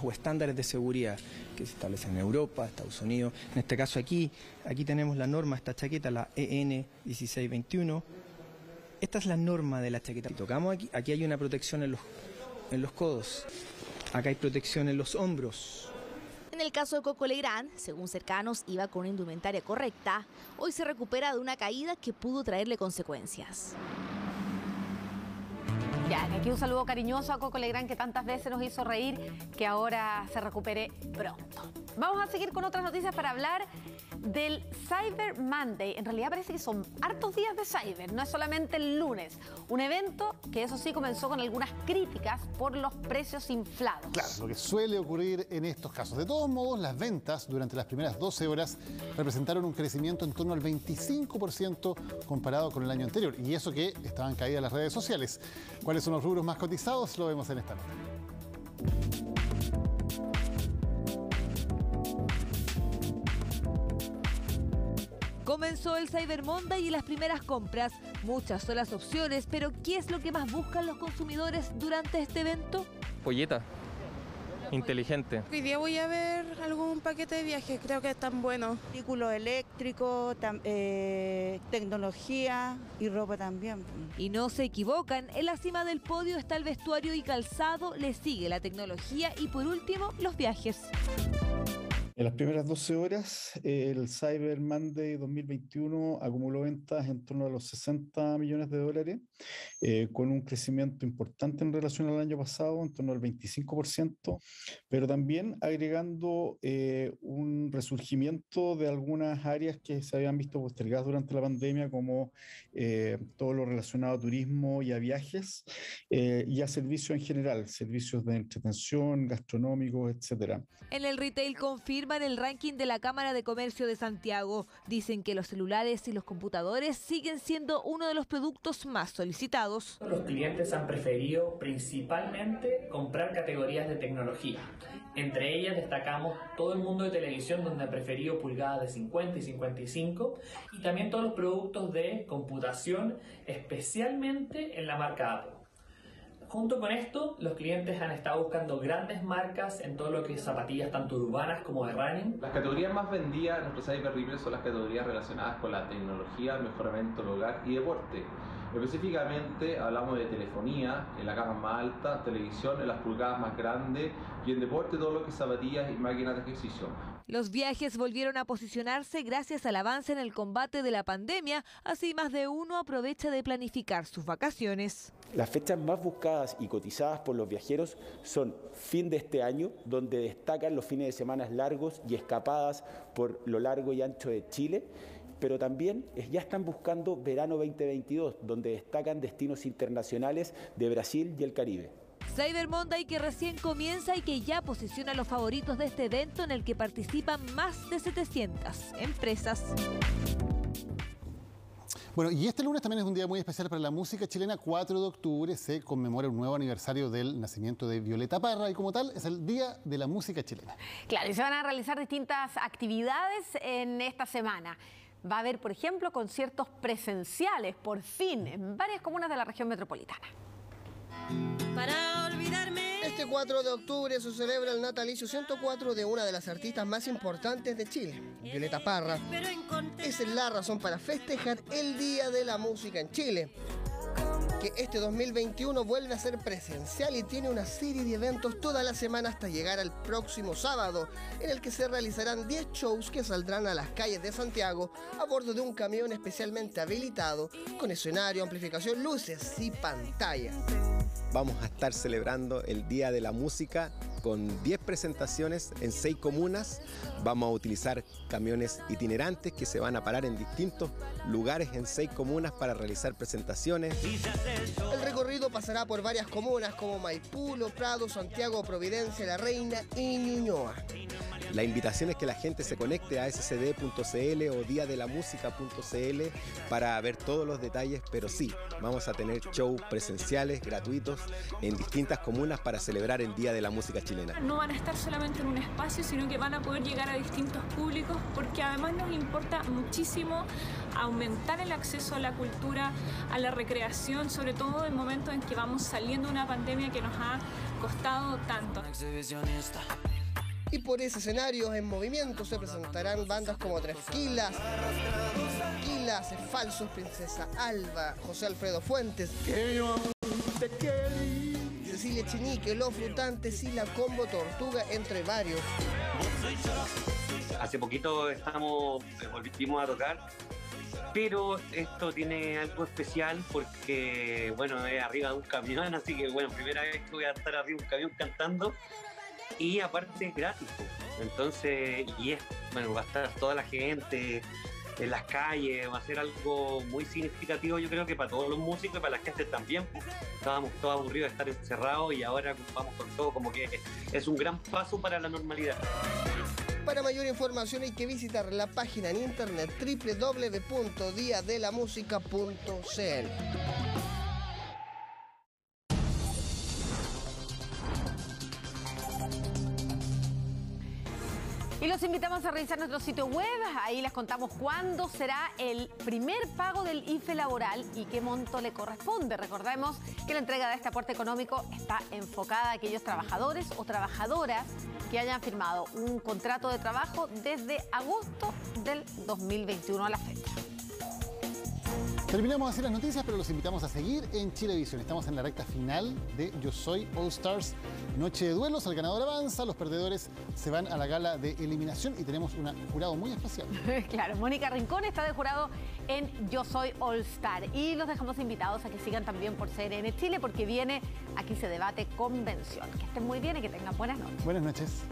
o estándares de seguridad que se establecen en Europa, Estados Unidos. En este caso aquí tenemos la norma, esta chaqueta, la EN 1621. Esta es la norma de la chaqueta. Si tocamos aquí hay una protección en los codos. Acá hay protección en los hombros. En el caso de Coco Legrand, según cercanos, iba con una indumentaria correcta. Hoy se recupera de una caída que pudo traerle consecuencias. Ya, aquí un saludo cariñoso a Coco Legrand, que tantas veces nos hizo reír, que ahora se recupere pronto. Vamos a seguir con otras noticias para hablar del Cyber Monday. En realidad parece que son hartos días de Cyber, no es solamente el lunes. Un evento que eso sí comenzó con algunas críticas por los precios inflados. Claro, lo que suele ocurrir en estos casos. De todos modos, las ventas durante las primeras 12 horas representaron un crecimiento en torno al 25% comparado con el año anterior. Y eso que estaban caídas las redes sociales. ¿Cuáles son los rubros más cotizados? Lo vemos en esta nota. Comenzó el Cyber Monday y las primeras compras. Muchas son las opciones, pero ¿qué es lo que más buscan los consumidores durante este evento? Polleta, inteligente. Hoy día voy a ver algún paquete de viaje, creo que están buenos. Vehículos eléctricos, tecnología y ropa también. Y no se equivocan, en la cima del podio está el vestuario y calzado, le sigue la tecnología y por último los viajes. En las primeras 12 horas, el Cyber Monday 2021 acumuló ventas en torno a los 60 millones de dólares, con un crecimiento importante en relación al año pasado, en torno al 25%, pero también agregando un resurgimiento de algunas áreas que se habían visto postergadas durante la pandemia, como todo lo relacionado a turismo y a viajes, y a servicios en general, servicios de entretención, gastronómicos, etc. En el retail confirman el ranking de la Cámara de Comercio de Santiago. Dicen que los celulares y los computadores siguen siendo uno de los productos más solicitados. Los clientes han preferido principalmente comprar categorías de tecnología. Entre ellas destacamos todo el mundo de televisión, donde ha preferido pulgadas de 50 y 55, y también todos los productos de computación, especialmente en la marca Apple. Junto con esto, los clientes han estado buscando grandes marcas en todo lo que es zapatillas tanto urbanas como de running. Las categorías más vendidas en nuestro Cyber Retail son las categorías relacionadas con la tecnología, el mejoramiento del hogar y deporte. Específicamente hablamos de telefonía en la gama más alta, televisión en las pulgadas más grandes y en deporte todo lo que es zapatillas y máquinas de ejercicio. Los viajes volvieron a posicionarse gracias al avance en el combate de la pandemia, así más de uno aprovecha de planificar sus vacaciones. Las fechas más buscadas y cotizadas por los viajeros son fin de este año, donde destacan los fines de semana largos y escapadas por lo largo y ancho de Chile, pero también ya están buscando verano 2022, donde destacan destinos internacionales de Brasil y el Caribe. Cyber Monday que recién comienza y que ya posiciona a los favoritos de este evento en el que participan más de 700 empresas. Bueno, y este lunes también es un día muy especial para la música chilena. 4 de octubre se conmemora un nuevo aniversario del nacimiento de Violeta Parra y como tal es el Día de la Música Chilena. Claro, y se van a realizar distintas actividades en esta semana. Va a haber, por ejemplo, conciertos presenciales, por fin, en varias comunas de la región metropolitana. Para olvidarme. Este 4 de octubre se celebra el natalicio 104 de una de las artistas más importantes de Chile, Violeta Parra. Esa es la razón para festejar el Día de la Música en Chile, que este 2021 vuelve a ser presencial y tiene una serie de eventos toda la semana hasta llegar al próximo sábado, en el que se realizarán 10 shows que saldrán a las calles de Santiago a bordo de un camión especialmente habilitado, con escenario, amplificación, luces y pantalla. Vamos a estar celebrando el Día de la Música con 10 presentaciones en 6 comunas. Vamos a utilizar camiones itinerantes que se van a parar en distintos lugares en 6 comunas para realizar presentaciones. El recorrido pasará por varias comunas como Maipú, Lo Prado, Santiago, Providencia, La Reina y Ñuñoa. La invitación es que la gente se conecte a scd.cl o diadelamusica.cl para ver todos los detalles, pero sí, vamos a tener shows presenciales, gratuitos, en distintas comunas para celebrar el Día de la Música Chilena. No van a estar solamente en un espacio, sino que van a poder llegar a distintos públicos, porque además nos importa muchísimo aumentar el acceso a la cultura, a la recreación, sobre todo en momentos en que vamos saliendo de una pandemia que nos ha costado tanto. Y por ese escenario en movimiento se presentarán bandas como Trefquilas, Falsos, Princesa Alba, José Alfredo Fuentes, Cecilia Chinique, Los Frutantes y la Combo Tortuga, entre varios. Hace poquito volvimos a tocar, pero esto tiene algo especial porque, bueno, es arriba de un camión, así que, bueno, primera vez que voy a estar arriba de un camión cantando. Y aparte es gratis, entonces, bueno, va a estar toda la gente en las calles, va a ser algo muy significativo, yo creo que para todos los músicos y para la gente también. Estábamos todos aburridos de estar encerrados y ahora vamos con todo, como que es un gran paso para la normalidad. Para mayor información hay que visitar la página en internet www.diadelamusica.cl. Y los invitamos a revisar nuestro sitio web, ahí les contamos cuándo será el primer pago del IFE laboral y qué monto le corresponde. Recordemos que la entrega de este aporte económico está enfocada a aquellos trabajadores o trabajadoras que hayan firmado un contrato de trabajo desde agosto del 2021 a la fecha. Terminamos así las noticias, pero los invitamos a seguir en Chilevisión. Estamos en la recta final de Yo Soy All Stars. Noche de duelos, el ganador avanza, los perdedores se van a la gala de eliminación y tenemos un jurado muy especial. Claro, Mónica Rincón está de jurado en Yo Soy All Star. Y los dejamos invitados a que sigan también por CNN Chile, porque viene Aquí se debate Convención. Que estén muy bien y que tengan buenas noches. Buenas noches.